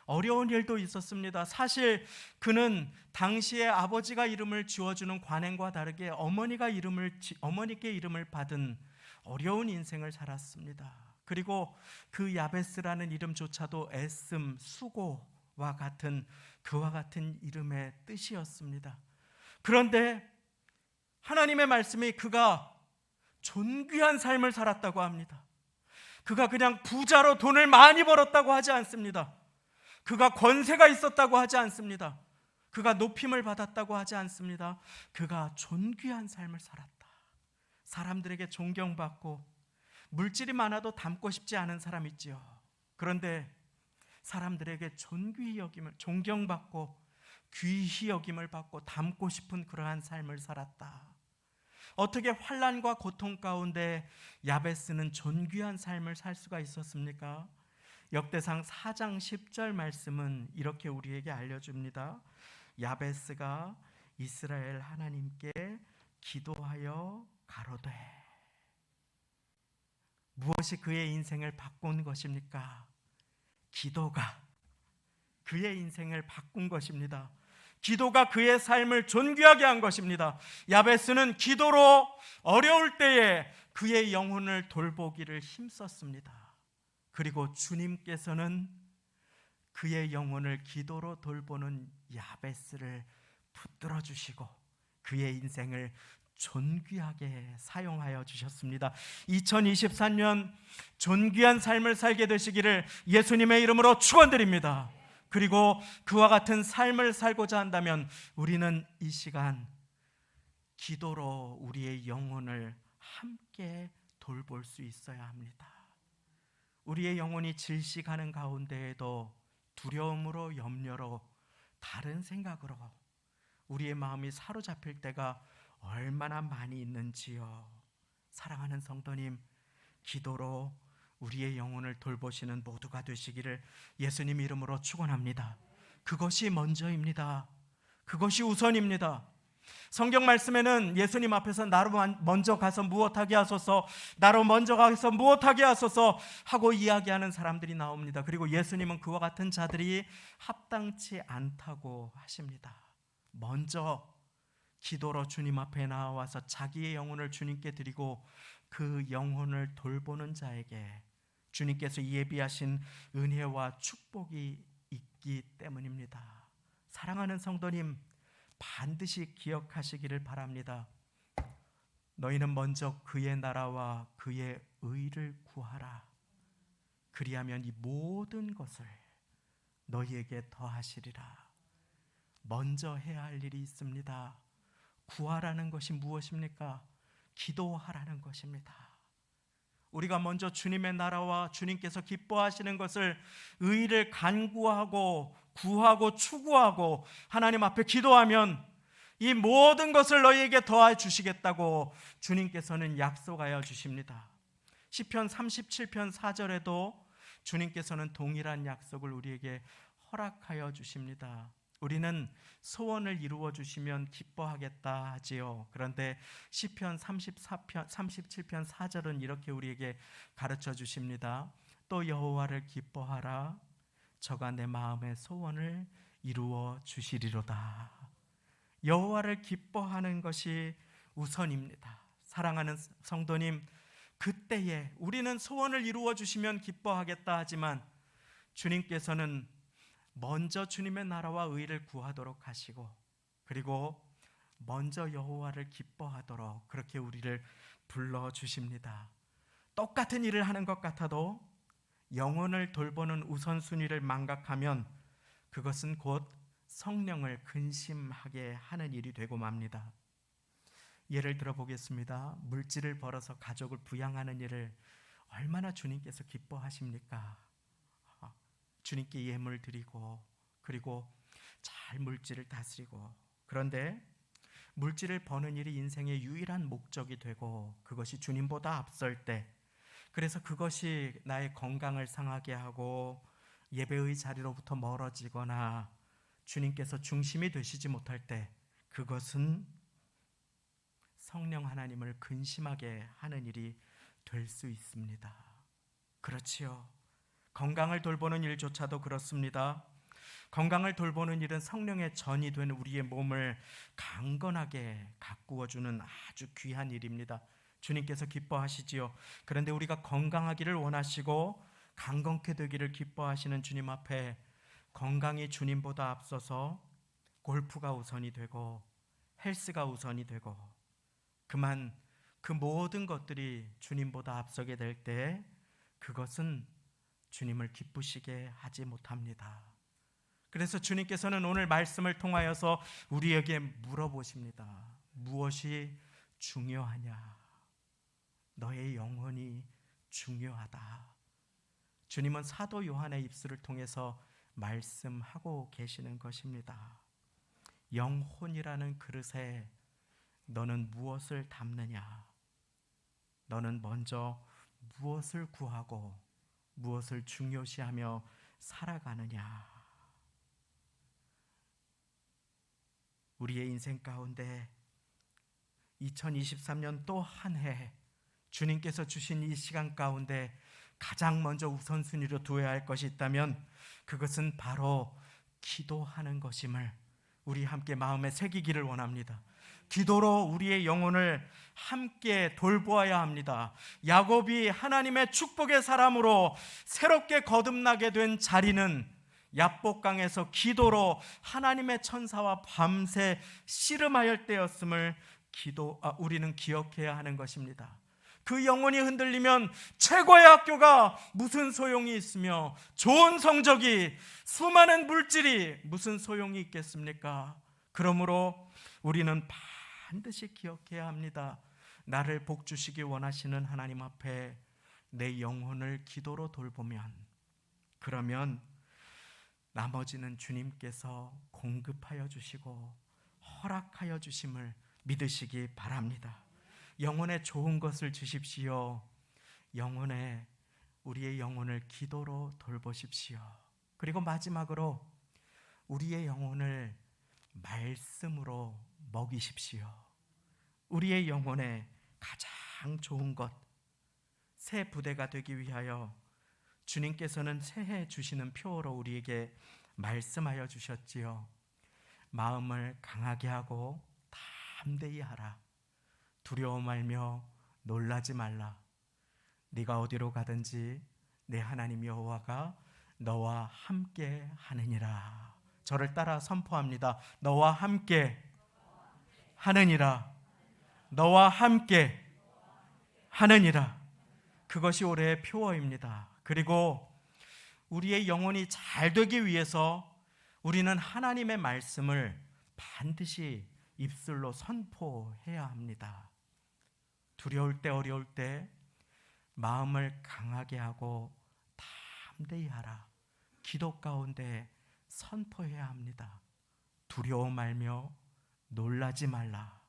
어려운 일도 있었습니다. 사실 그는 당시에 아버지가 이름을 지어주는 관행과 다르게 어머니께 이름을 받은 어려운 인생을 살았습니다. 그리고 그 야베스라는 이름조차도 애씀, 수고와 같은 그와 같은 이름의 뜻이었습니다. 그런데 하나님의 말씀이 그가 존귀한 삶을 살았다고 합니다. 그가 그냥 부자로 돈을 많이 벌었다고 하지 않습니다. 그가 권세가 있었다고 하지 않습니다. 그가 높임을 받았다고 하지 않습니다. 그가 존귀한 삶을 살았다. 사람들에게 존경받고 물질이 많아도 닮고 싶지 않은 사람 있지요. 그런데 사람들에게 존귀히 여김을, 존경받고 귀히 여김을 받고 닮고 싶은 그러한 삶을 살았다. 어떻게 환난과 고통 가운데 야베스는 존귀한 삶을 살 수가 있었습니까? 역대상 4장 10절 말씀은 이렇게 우리에게 알려줍니다. 야베스가 이스라엘 하나님께 기도하여 가로되. 무엇이 그의 인생을 바꾼 것입니까? 기도가 그의 인생을 바꾼 것입니다. 기도가 그의 삶을 존귀하게 한 것입니다. 야베스는 기도로 어려울 때에 그의 영혼을 돌보기를 힘썼습니다. 그리고 주님께서는 그의 영혼을 기도로 돌보는 야베스를 붙들어 주시고 그의 인생을 존귀하게 사용하여 주셨습니다. 2024년 존귀한 삶을 살게 되시기를 예수님의 이름으로 축원드립니다. 그리고 그와 같은 삶을 살고자 한다면 우리는 이 시간 기도로 우리의 영혼을 함께 돌볼 수 있어야 합니다. 우리의 영혼이 질식하는 가운데에도 두려움으로, 염려로, 다른 생각으로 우리의 마음이 사로잡힐 때가 얼마나 많이 있는지요. 사랑하는 성도님, 기도로 우리의 영혼을 돌보시는 모두가 되시기를 예수님 이름으로 축원합니다. 그것이 먼저입니다. 그것이 우선입니다. 성경 말씀에는 예수님 앞에서 나로 먼저 가서 무엇하게 하소서, 나로 먼저 가서 무엇하게 하소서 하고 이야기하는 사람들이 나옵니다. 그리고 예수님은 그와 같은 자들이 합당치 않다고 하십니다. 먼저 기도로 주님 앞에 나와서 자기의 영혼을 주님께 드리고 그 영혼을 돌보는 자에게 주님께서 예비하신 은혜와 축복이 있기 때문입니다. 사랑하는 성도님, 반드시 기억하시기를 바랍니다. 너희는 먼저 그의 나라와 그의 의를 구하라. 그리하면 이 모든 것을 너희에게 더하시리라. 먼저 해야 할 일이 있습니다. 구하라는 것이 무엇입니까? 기도하라는 것입니다. 우리가 먼저 주님의 나라와 주님께서 기뻐하시는 것을, 의를 간구하고 구하고 추구하고 하나님 앞에 기도하면 이 모든 것을 너희에게 더해 주시겠다고 주님께서는 약속하여 주십니다. 시편 37편 4절에도 주님께서는 동일한 약속을 우리에게 허락하여 주십니다. 우리는 소원을 이루어 주시면 기뻐하겠다 하지요. 그런데 시편 37편 4절은 이렇게 우리에게 가르쳐 주십니다. 또 여호와를 기뻐하라. 저가 내 마음의 소원을 이루어 주시리로다. 여호와를 기뻐하는 것이 우선입니다. 사랑하는 성도님, 그때에 우리는 소원을 이루어 주시면 기뻐하겠다 하지만 주님께서는 먼저 주님의 나라와 의를 구하도록 하시고 그리고 먼저 여호와를 기뻐하도록 그렇게 우리를 불러주십니다. 똑같은 일을 하는 것 같아도 영혼을 돌보는 우선순위를 망각하면 그것은 곧 성령을 근심하게 하는 일이 되고 맙니다. 예를 들어 보겠습니다. 물질을 벌어서 가족을 부양하는 일을 얼마나 주님께서 기뻐하십니까? 주님께 예물 드리고 그리고 잘 물질을 다스리고, 그런데 물질을 버는 일이 인생의 유일한 목적이 되고 그것이 주님보다 앞설 때, 그래서 그것이 나의 건강을 상하게 하고 예배의 자리로부터 멀어지거나 주님께서 중심이 되시지 못할 때, 그것은 성령 하나님을 근심하게 하는 일이 될 수 있습니다. 그렇지요. 건강을 돌보는 일조차도 그렇습니다. 건강을 돌보는 일은 성령의 전이 된 우리의 몸을 강건하게 가꾸어주는 아주 귀한 일입니다. 주님께서 기뻐하시지요. 그런데 우리가 건강하기를 원하시고 강건케 되기를 기뻐하시는 주님 앞에 건강이 주님보다 앞서서 골프가 우선이 되고 헬스가 우선이 되고 그만 그 모든 것들이 주님보다 앞서게 될 때, 그것은 주님을 기쁘시게 하지 못합니다. 그래서 주님께서는 오늘 말씀을 통하여서 우리에게 물어보십니다. 무엇이 중요하냐? 너의 영혼이 중요하다. 주님은 사도 요한의 입술을 통해서 말씀하고 계시는 것입니다. 영혼이라는 그릇에 너는 무엇을 담느냐? 너는 먼저 무엇을 구하고 무엇을 중요시하며 살아가느냐? 우리의 인생 가운데 2023년 또 한 해 주님께서 주신 이 시간 가운데 가장 먼저 우선순위로 두어야 할 것이 있다면 그것은 바로 기도하는 것임을 우리 함께 마음에 새기기를 원합니다. 기도로 우리의 영혼을 함께 돌보아야 합니다. 야곱이 하나님의 축복의 사람으로 새롭게 거듭나게 된 자리는 야복강에서 기도로 하나님의 천사와 밤새 씨름하였 때였음을 우리는 기억해야 하는 것입니다. 그 영혼이 흔들리면 최고의 학교가 무슨 소용이 있으며 좋은 성적이, 수많은 물질이 무슨 소용이 있겠습니까? 그러므로 우리는 반드시 기억해야 합니다. 나를 복주시기 원하시는 하나님 앞에 내 영혼을 기도로 돌보면, 그러면 나머지는 주님께서 공급하여 주시고 허락하여 주심을 믿으시기 바랍니다. 영혼에 좋은 것을 주십시오. 우리의 영혼을 기도로 돌보십시오. 그리고 마지막으로 우리의 영혼을 말씀으로 먹이십시오. 우리의 영혼에 가장 좋은 것, 새 부대가 되기 위하여 주님께서는 새해 주시는 표어로 우리에게 말씀하여 주셨지요. 마음을 강하게 하고 담대히 하라. 두려워 말며 놀라지 말라. 네가 어디로 가든지 내 하나님 여호와가 너와 함께 하느니라. 저를 따라 선포합니다. 너와 함께 하느니라. 너와 함께 하느니라. 그것이 올해의 표어입니다. 그리고 우리의 영혼이 잘 되기 위해서 우리는 하나님의 말씀을 반드시 입술로 선포해야 합니다. 두려울 때 어려울 때 마음을 강하게 하고 담대히 하라. 기도 가운데 선포해야 합니다. 두려워 말며 놀라지 말라.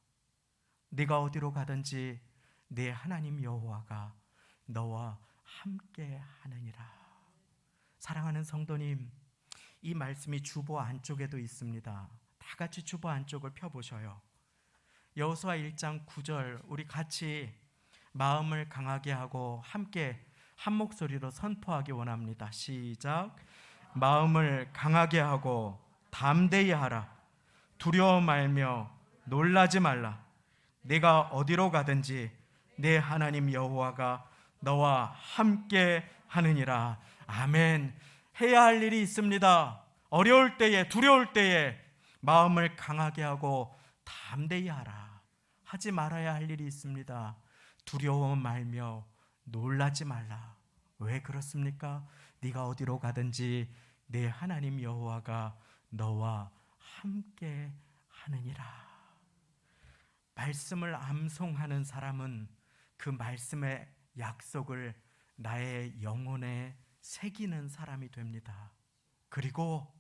네가 어디로 가든지 네 하나님 여호와가 너와 함께 하느니라. 사랑하는 성도님, 이 말씀이 주보 안쪽에도 있습니다. 다 같이 주보 안쪽을 펴보셔요. 여호수아 1장 9절 우리 같이 마음을 강하게 하고 함께 한 목소리로 선포하기 원합니다. 시작. 마음을 강하게 하고 담대히 하라. 두려워 말며 놀라지 말라. 네가 어디로 가든지 내 하나님 여호와가 너와 함께 하느니라. 아멘. 해야 할 일이 있습니다. 어려울 때에, 두려울 때에 마음을 강하게 하고 담대히 하라. 하지 말아야 할 일이 있습니다. 두려워 말며 놀라지 말라. 왜 그렇습니까? 네가 어디로 가든지 내 하나님 여호와가 너와 함께 하느니라. 말씀을 암송하는 사람은 그 말씀의 약속을 나의 영혼에 새기는 사람이 됩니다. 그리고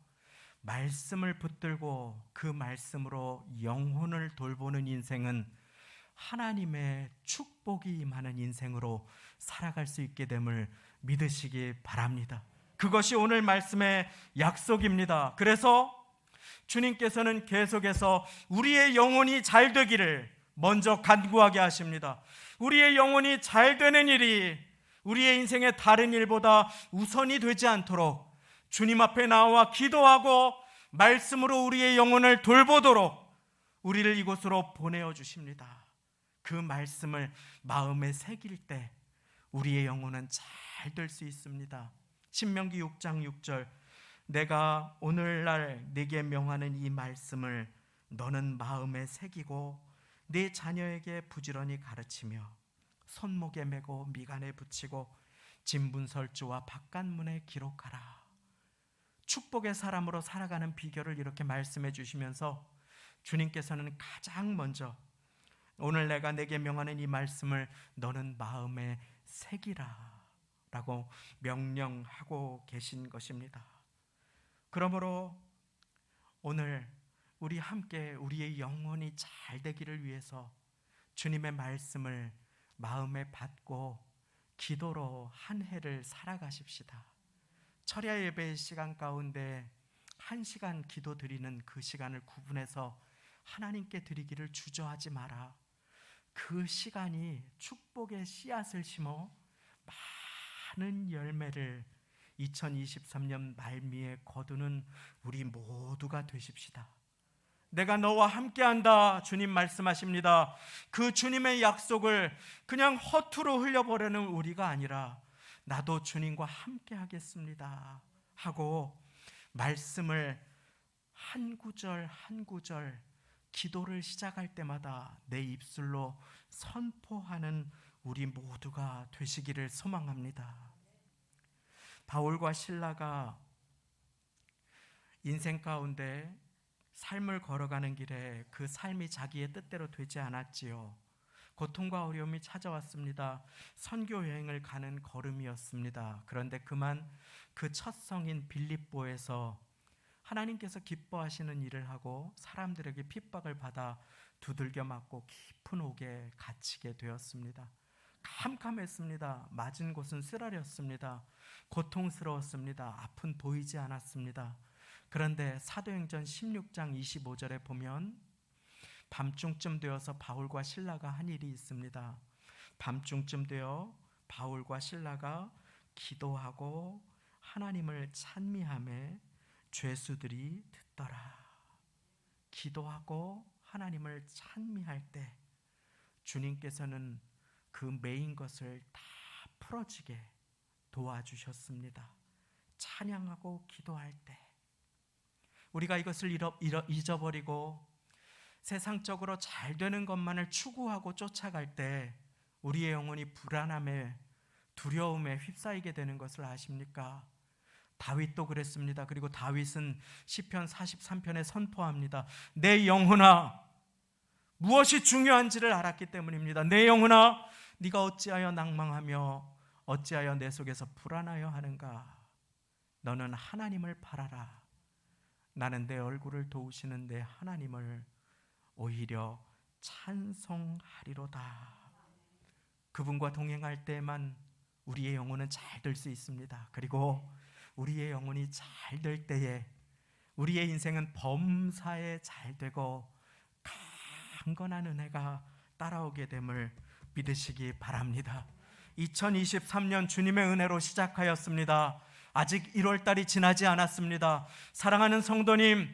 말씀을 붙들고 그 말씀으로 영혼을 돌보는 인생은 하나님의 축복이 임하는 인생으로 살아갈 수 있게 됨을 믿으시기 바랍니다. 그것이 오늘 말씀의 약속입니다. 그래서 주님께서는 계속해서 우리의 영혼이 잘 되기를 먼저 간구하게 하십니다. 우리의 영혼이 잘 되는 일이 우리의 인생의 다른 일보다 우선이 되지 않도록 주님 앞에 나와 기도하고 말씀으로 우리의 영혼을 돌보도록 우리를 이곳으로 보내어 주십니다. 그 말씀을 마음에 새길 때 우리의 영혼은 잘 될 수 있습니다. 신명기 6장 6절, 내가 오늘날 네게 명하는 이 말씀을 너는 마음에 새기고 네 자녀에게 부지런히 가르치며 손목에 메고 미간에 붙이고 진분설주와 바깥문에 기록하라. 축복의 사람으로 살아가는 비결을 이렇게 말씀해 주시면서 주님께서는 가장 먼저 오늘 내가 내게 명하는 이 말씀을 너는 마음에 새기라 라고 명령하고 계신 것입니다. 그러므로 오늘 우리 함께 우리의 영혼이 잘 되기를 위해서 주님의 말씀을 마음에 받고 기도로 한 해를 살아가십시다. 철야 예배의 시간 가운데 1시간 기도 드리는 그 시간을 구분해서 하나님께 드리기를 주저하지 마라. 그 시간이 축복의 씨앗을 심어 많은 열매를 2023년 말미에 거두는 우리 모두가 되십시다. 내가 너와 함께한다 주님 말씀하십니다. 그 주님의 약속을 그냥 허투루 흘려버리는 우리가 아니라 나도 주님과 함께하겠습니다 하고 말씀을 한 구절 한 구절 기도를 시작할 때마다 내 입술로 선포하는 우리 모두가 되시기를 소망합니다. 바울과 실라가 인생 가운데 삶을 걸어가는 길에 그 삶이 자기의 뜻대로 되지 않았지요. 고통과 어려움이 찾아왔습니다. 선교 여행을 가는 걸음이었습니다. 그런데 그만 그 첫 성인 빌립보에서 하나님께서 기뻐하시는 일을 하고 사람들에게 핍박을 받아 두들겨 맞고 깊은 옥에 갇히게 되었습니다. 캄캄했습니다. 맞은 곳은 쓰라렸습니다. 고통스러웠습니다. 앞은 보이지 않았습니다. 그런데 사도행전 16장 25절에 보면 밤중쯤 되어서 바울과 실라가 한 일이 있습니다. 밤중쯤 되어 바울과 실라가 기도하고 하나님을 찬미하며 죄수들이 듣더라. 기도하고 하나님을 찬미할 때 주님께서는 그 메인 것을 다 풀어지게 도와주셨습니다. 찬양하고 기도할 때 우리가 이것을 잊어버리고 세상적으로 잘 되는 것만을 추구하고 쫓아갈 때 우리의 영혼이 불안함에 두려움에 휩싸이게 되는 것을 아십니까? 다윗도 그랬습니다. 그리고 다윗은 시편 43편에 선포합니다. 내 영혼아 무엇이 중요한지를 알았기 때문입니다. 내 영혼아 네가 어찌하여 낭망하며 어찌하여 내 속에서 불안하여 하는가? 너는 하나님을 바라라. 나는 내 얼굴을 도우시는 내 하나님을 오히려 찬송하리로다. 그분과 동행할 때만 우리의 영혼은 잘 될 수 있습니다. 그리고 우리의 영혼이 잘 될 때에 우리의 인생은 범사에 잘 되고 강건한 은혜가 따라오게 됨을 믿으시기 바랍니다. 2023년 주님의 은혜로 시작하였습니다. 아직 1월달이 지나지 않았습니다. 사랑하는 성도님,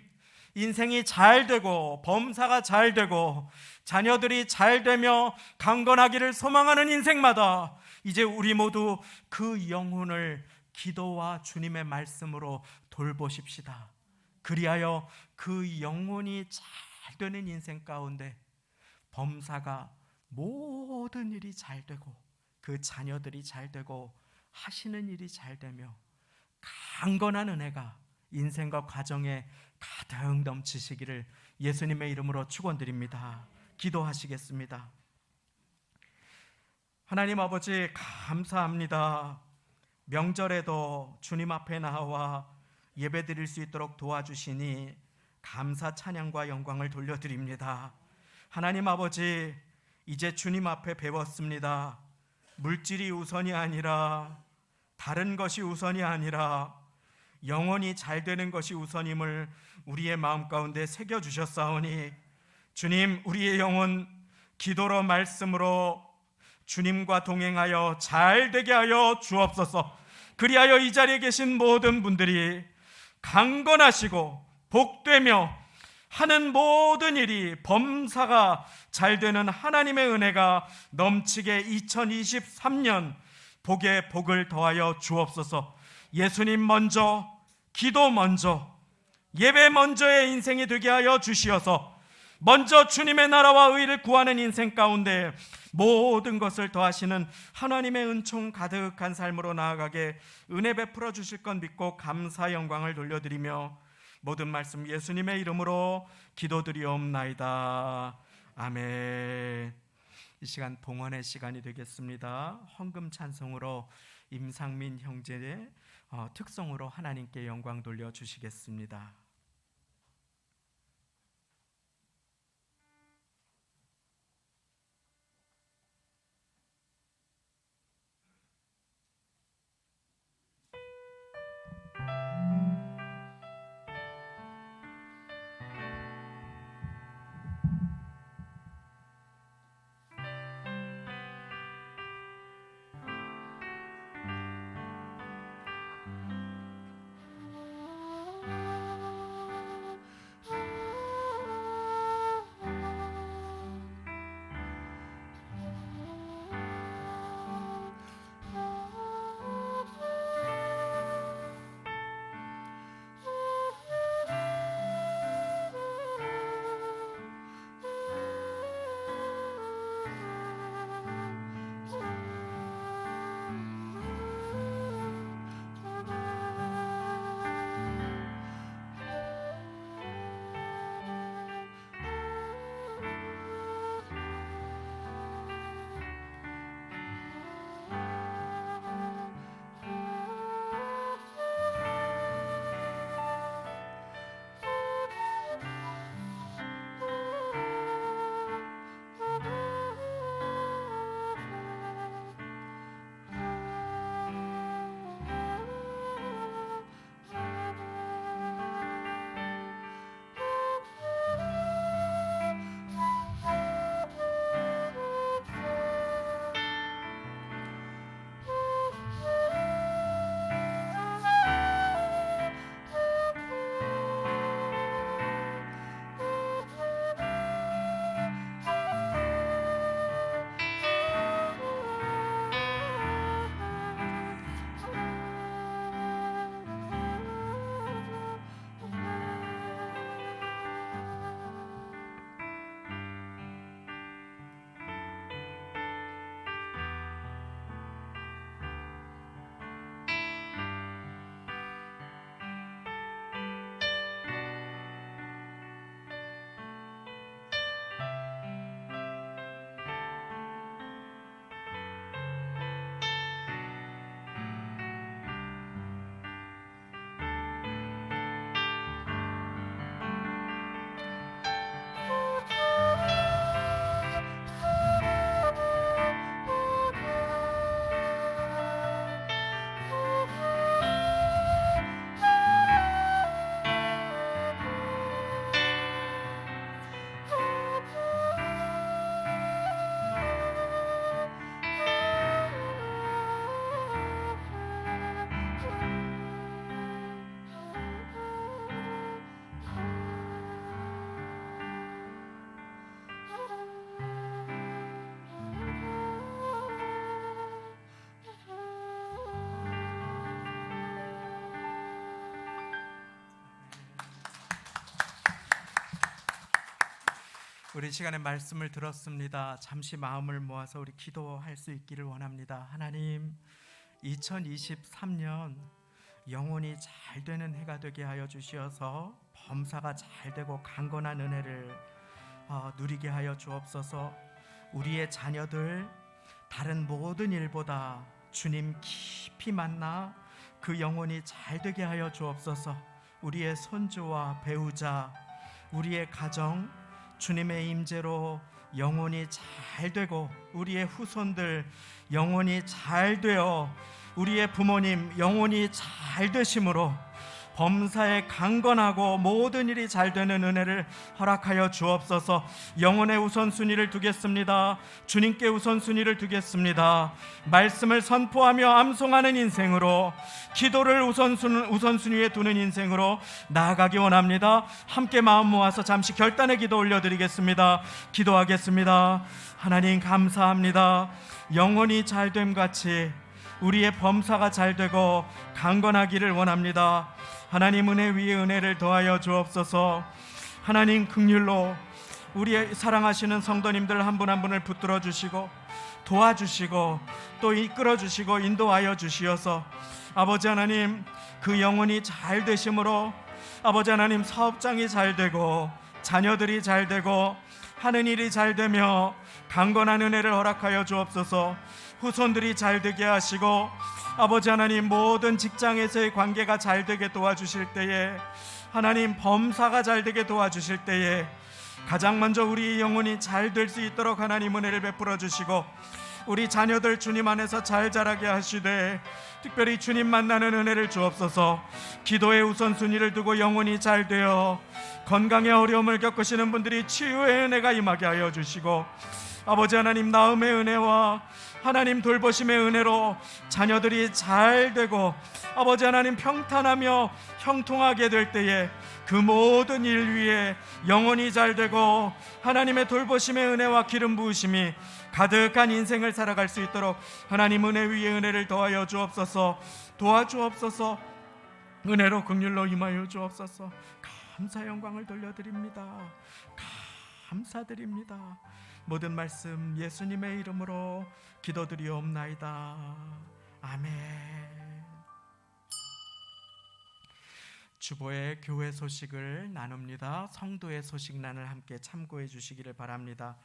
인생이 잘 되고 범사가 잘 되고 자녀들이 잘 되며 강건하기를 소망하는 인생마다 이제 우리 모두 그 영혼을 기도와 주님의 말씀으로 돌보십시다. 그리하여 그 영혼이 잘 되는 인생 가운데 범사가 모든 일이 잘 되고 그 자녀들이 잘 되고 하시는 일이 잘 되며 강건한 은혜가 인생과 가정에 가득 넘치시기를 예수님의 이름으로 축원드립니다. 기도하시겠습니다. 하나님 아버지 감사합니다. 명절에도 주님 앞에 나와 예배드릴 수 있도록 도와주시니 감사 찬양과 영광을 돌려드립니다. 하나님 아버지, 이제 주님 앞에 배웠습니다. 물질이 우선이 아니라, 다른 것이 우선이 아니라 영혼이 잘 되는 것이 우선임을 우리의 마음 가운데 새겨주셨사오니 주님, 우리의 영혼 기도로 말씀으로 주님과 동행하여 잘 되게 하여 주옵소서. 그리하여 이 자리에 계신 모든 분들이 강건하시고 복되며 하는 모든 일이 범사가 잘 되는 하나님의 은혜가 넘치게 2023년 복에 복을 더하여 주옵소서. 예수님 먼저, 기도 먼저, 예배 먼저의 인생이 되게 하여 주시어서 먼저 주님의 나라와 의를 구하는 인생 가운데 모든 것을 더하시는 하나님의 은총 가득한 삶으로 나아가게 은혜 베풀어 주실 것 믿고 감사 영광을 돌려드리며 모든 말씀 예수님의 이름으로 기도드리옵나이다. 아멘. 이 시간 봉헌의 시간이 되겠습니다. 헌금 찬송으로 임상민 형제의 특성으로 하나님께 영광 돌려주시겠습니다. 우리 시간에 말씀을 들었습니다. 잠시 마음을 모아서 우리 기도할 수 있기를 원합니다. 하나님, 2023년 영혼이 잘 되는 해가 되게 하여 주시어서 범사가 잘 되고 강건한 은혜를 누리게 하여 주옵소서. 우리의 자녀들 다른 모든 일보다 주님 깊이 만나 그 영혼이 잘 되게 하여 주옵소서. 우리의 손주와 배우자, 우리의 가정, 주님의 임재로 영혼이 잘 되고, 우리의 후손들 영혼이 잘 되어, 우리의 부모님 영혼이 잘 되심으로 범사에 강건하고 모든 일이 잘 되는 은혜를 허락하여 주옵소서. 영혼의 우선순위를 두겠습니다. 주님께 우선순위를 두겠습니다. 말씀을 선포하며 암송하는 인생으로, 기도를 우선순위에 두는 인생으로 나아가기 원합니다. 함께 마음 모아서 잠시 결단의 기도 올려드리겠습니다. 기도하겠습니다. 하나님 감사합니다. 영혼이 잘됨 같이 우리의 범사가 잘 되고 강건하기를 원합니다. 하나님 은혜 위에 은혜를 더하여 주옵소서. 하나님 긍휼로 우리의 사랑하시는 성도님들 한 분 한 분을 붙들어 주시고 도와주시고 또 이끌어 주시고 인도하여 주시어서 아버지 하나님, 그 영혼이 잘 되심으로 아버지 하나님, 사업장이 잘 되고 자녀들이 잘 되고 하는 일이 잘 되며 강건한 은혜를 허락하여 주옵소서. 후손들이 잘 되게 하시고 아버지 하나님, 모든 직장에서의 관계가 잘 되게 도와주실 때에, 하나님 범사가 잘 되게 도와주실 때에 가장 먼저 우리 영혼이 잘 될 수 있도록 하나님 은혜를 베풀어 주시고, 우리 자녀들 주님 안에서 잘 자라게 하시되 특별히 주님 만나는 은혜를 주옵소서. 기도의 우선순위를 두고 영혼이 잘 되어 건강의 어려움을 겪으시는 분들이 치유의 은혜가 임하게 하여 주시고, 아버지 하나님, 나음의 은혜와 하나님 돌보심의 은혜로 자녀들이 잘 되고 아버지 하나님 평탄하며 형통하게 될 때에 그 모든 일 위에 영혼이 잘 되고 하나님의 돌보심의 은혜와 기름 부으심이 가득한 인생을 살아갈 수 있도록 하나님 은혜 위에 은혜를 더하여 주옵소서. 도와주옵소서. 은혜로 긍휼로 임하여 주옵소서. 감사 영광을 돌려드립니다. 감사드립니다. 모든 말씀 예수님의 이름으로 기도드리옵나이다. 아멘. 주보의 교회 소식을 나눕니다. 성도의 소식란을 함께 참고해 주시기를 바랍니다.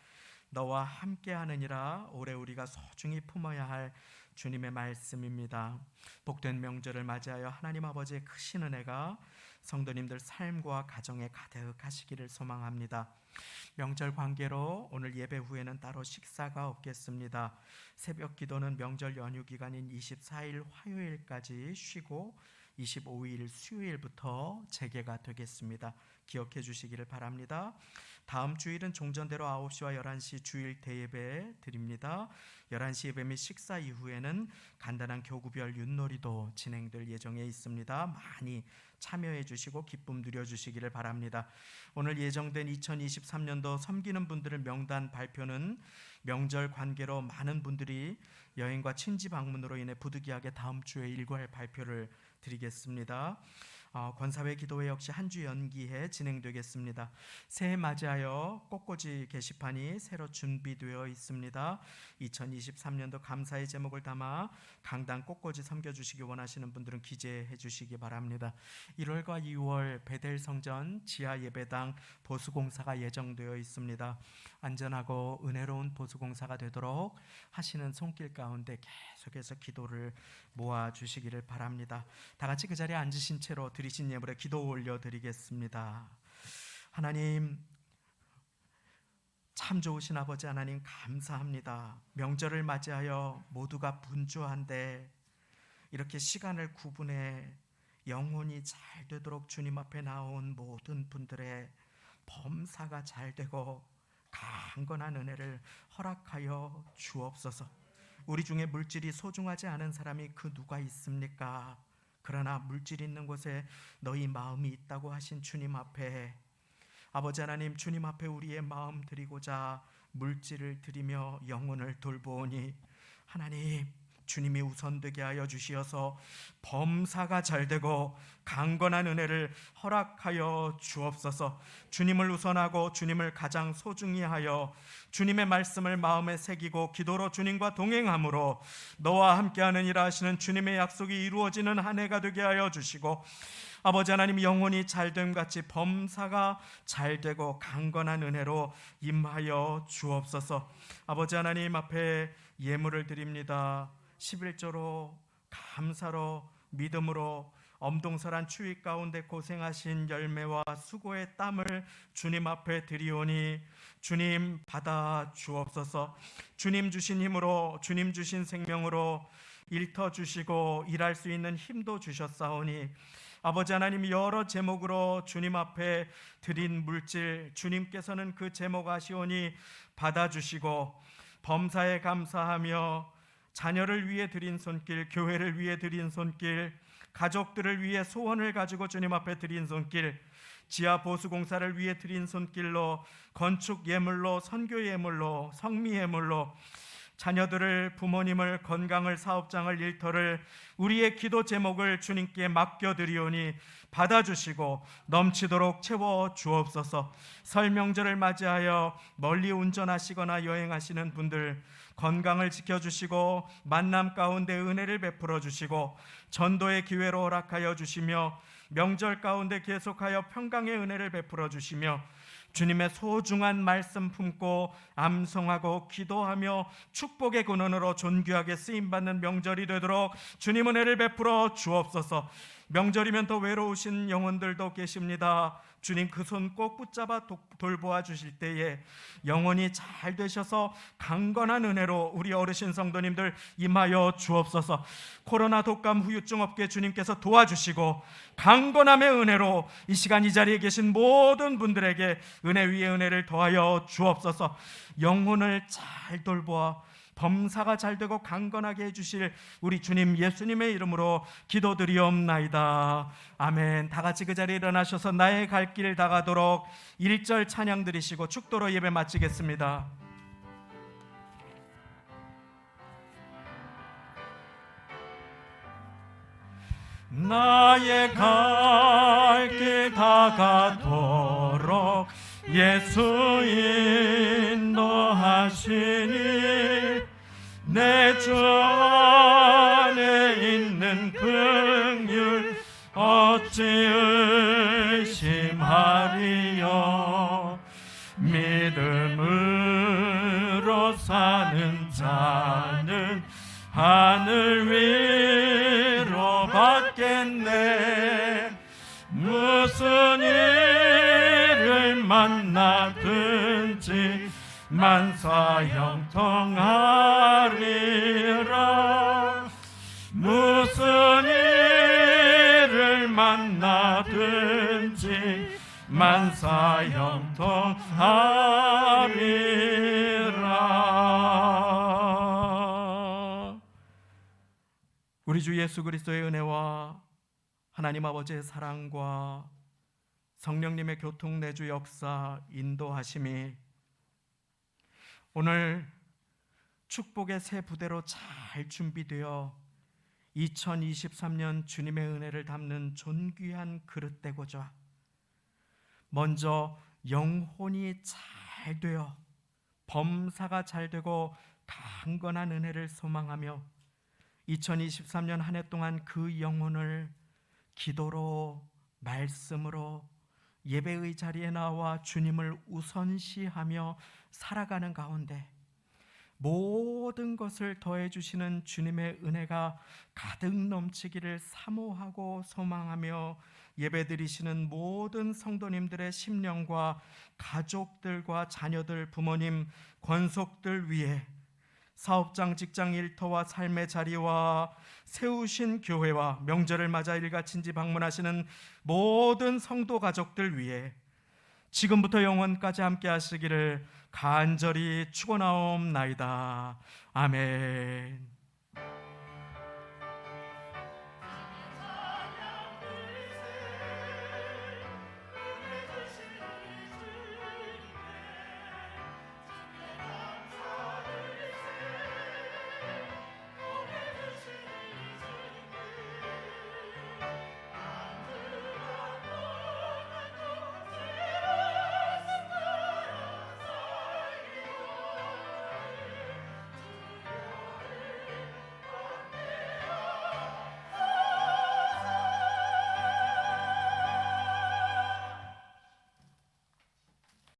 너와 함께 하느니라, 올해 우리가 소중히 품어야 할 주님의 말씀입니다. 복된 명절을 맞이하여 하나님 아버지의 크신 은혜가 성도님들 삶과 가정에 가득하시기를 소망합니다. 명절 관계로 오늘 예배 후에는 따로 식사가 없겠습니다. 새벽 기도는 명절 연휴 기간인 24일 화요일까지 쉬고 25일 수요일부터 재개가 되겠습니다. 기억해 주시기를 바랍니다. 다음 주일은 종전대로 9시와 11시 주일 대예배 드립니다. 11시 예배 및 식사 이후에는 간단한 교구별 윷놀이도 진행될 예정에 있습니다. 많이 참여해 주시고 기쁨 누려 주시기를 바랍니다. 오늘 예정된 2023년도 섬기는 분들의 명단 발표는 명절 관계로 많은 분들이 여행과 친지 방문으로 인해 부득이하게 다음 주에 일괄 발표를 드리겠습니다. 권사회 기도회 역시 한 주 연기해 진행되겠습니다. 새해 맞이하여 꽃꽂이 게시판이 새로 준비되어 있습니다. 2023년도 감사의 제목을 담아 강단 꽃꽂이 섬겨주시기 원하시는 분들은 기재해 주시기 바랍니다. 1월과 2월 베델 성전 지하 예배당 보수공사가 예정되어 있습니다. 안전하고 은혜로운 보수공사가 되도록 하시는 손길 가운데 계속해서 기도를 모아주시기를 바랍니다. 다 같이 그 자리에 앉으신 채로 드리신 예물에 기도 올려드리겠습니다. 하나님, 참 좋으신 아버지 하나님 감사합니다. 명절을 맞이하여 모두가 분주한데 이렇게 시간을 구분해 영혼이 잘 되도록 주님 앞에 나온 모든 분들의 범사가 잘 되고 강건한 은혜를 허락하여 주옵소서. 우리 중에 물질이 소중하지 않은 사람이 그 누가 있습니까? 그러나 물질 있는 곳에 너희 마음이 있다고 하신 주님 앞에, 아버지 하나님, 주님 앞에 우리의 마음 드리고자 물질을 드리며 영혼을 돌보오니 하나님, 주님이 우선되게 하여 주시어서 범사가 잘되고 강건한 은혜를 허락하여 주옵소서. 주님을 우선하고 주님을 가장 소중히 하여 주님의 말씀을 마음에 새기고 기도로 주님과 동행함으로 너와 함께하는 일을 하시는 주님의 약속이 이루어지는 한 해가 되게 하여 주시고, 아버지 하나님, 영혼이 잘됨 같이 범사가 잘되고 강건한 은혜로 임하여 주옵소서. 아버지 하나님 앞에 예물을 드립니다. 11조로 감사로 믿음으로 엄동설한 추위 가운데 고생하신 열매와 수고의 땀을 주님 앞에 드리오니 주님 받아 주옵소서. 주님 주신 힘으로, 주님 주신 생명으로 일터 주시고 일할 수 있는 힘도 주셨사오니 아버지 하나님, 여러 제목으로 주님 앞에 드린 물질, 주님께서는 그 제목 아시오니 받아주시고 범사에 감사하며 자녀를 위해 드린 손길, 교회를 위해 드린 손길, 가족들을 위해 소원을 가지고 주님 앞에 드린 손길, 지하 보수공사를 위해 드린 손길로, 건축 예물로, 선교 예물로, 성미 예물로 자녀들을, 부모님을, 건강을, 사업장을, 일터를, 우리의 기도 제목을 주님께 맡겨드리오니 받아주시고 넘치도록 채워 주옵소서. 설 명절을 맞이하여 멀리 운전하시거나 여행하시는 분들 건강을 지켜주시고 만남 가운데 은혜를 베풀어 주시고 전도의 기회로 허락하여 주시며 명절 가운데 계속하여 평강의 은혜를 베풀어 주시며 주님의 소중한 말씀 품고 암송하고 기도하며 축복의 근원으로 존귀하게 쓰임받는 명절이 되도록 주님 은혜를 베풀어 주옵소서. 명절이면 더 외로우신 영혼들도 계십니다. 주님 그 손 꼭 붙잡아 돌보아 주실 때에 영혼이 잘 되셔서 강건한 은혜로 우리 어르신 성도님들 임하여 주옵소서. 코로나 독감 후유증 없게 주님께서 도와주시고 강건함의 은혜로 이 시간 이 자리에 계신 모든 분들에게 은혜 위에 은혜를 더하여 주옵소서. 영혼을 잘 돌보아 범사가 잘되고 강건하게 해주실 우리 주님 예수님의 이름으로 기도드리옵나이다. 아멘. 다같이 그 자리에 일어나셔서 나의 갈 길 다가도록 1절 찬양 드리시고 축도로 예배 마치겠습니다. 나의 갈 길 다가도록 예수 인도하시니 내 주 안에 있는 긍휼 어찌 의심하리요. 믿음으로 사는 자는 하늘 위로 받겠네. 무슨 일을 만나든지 만사형통하리라. 무슨 일을 만나든지 만사형통하리라. 우리 주 예수 그리스도의 은혜와 하나님 아버지의 사랑과 성령님의 교통 내주 역사 인도하심이 오늘 축복의 새 부대로 잘 준비되어 2023년 주님의 은혜를 담는 존귀한 그릇 되고자 먼저 영혼이 잘 되어 범사가 잘 되고 강건한 은혜를 소망하며 2023년 한 해 동안 그 영혼을 기도로 말씀으로 예배의 자리에 나와 주님을 우선시하며 살아가는 가운데 모든 것을 더해 주시는 주님의 은혜가 가득 넘치기를 사모하고 소망하며 예배드리시는 모든 성도님들의 심령과 가족들과 자녀들, 부모님, 권속들 위해 사업장, 직장, 일터와 삶의 자리와 세우신 교회와 명절을 맞아 일가친지 방문하시는 모든 성도 가족들 위해 지금부터 영원까지 함께 하시기를 간절히 축원하옵나이다. 아멘.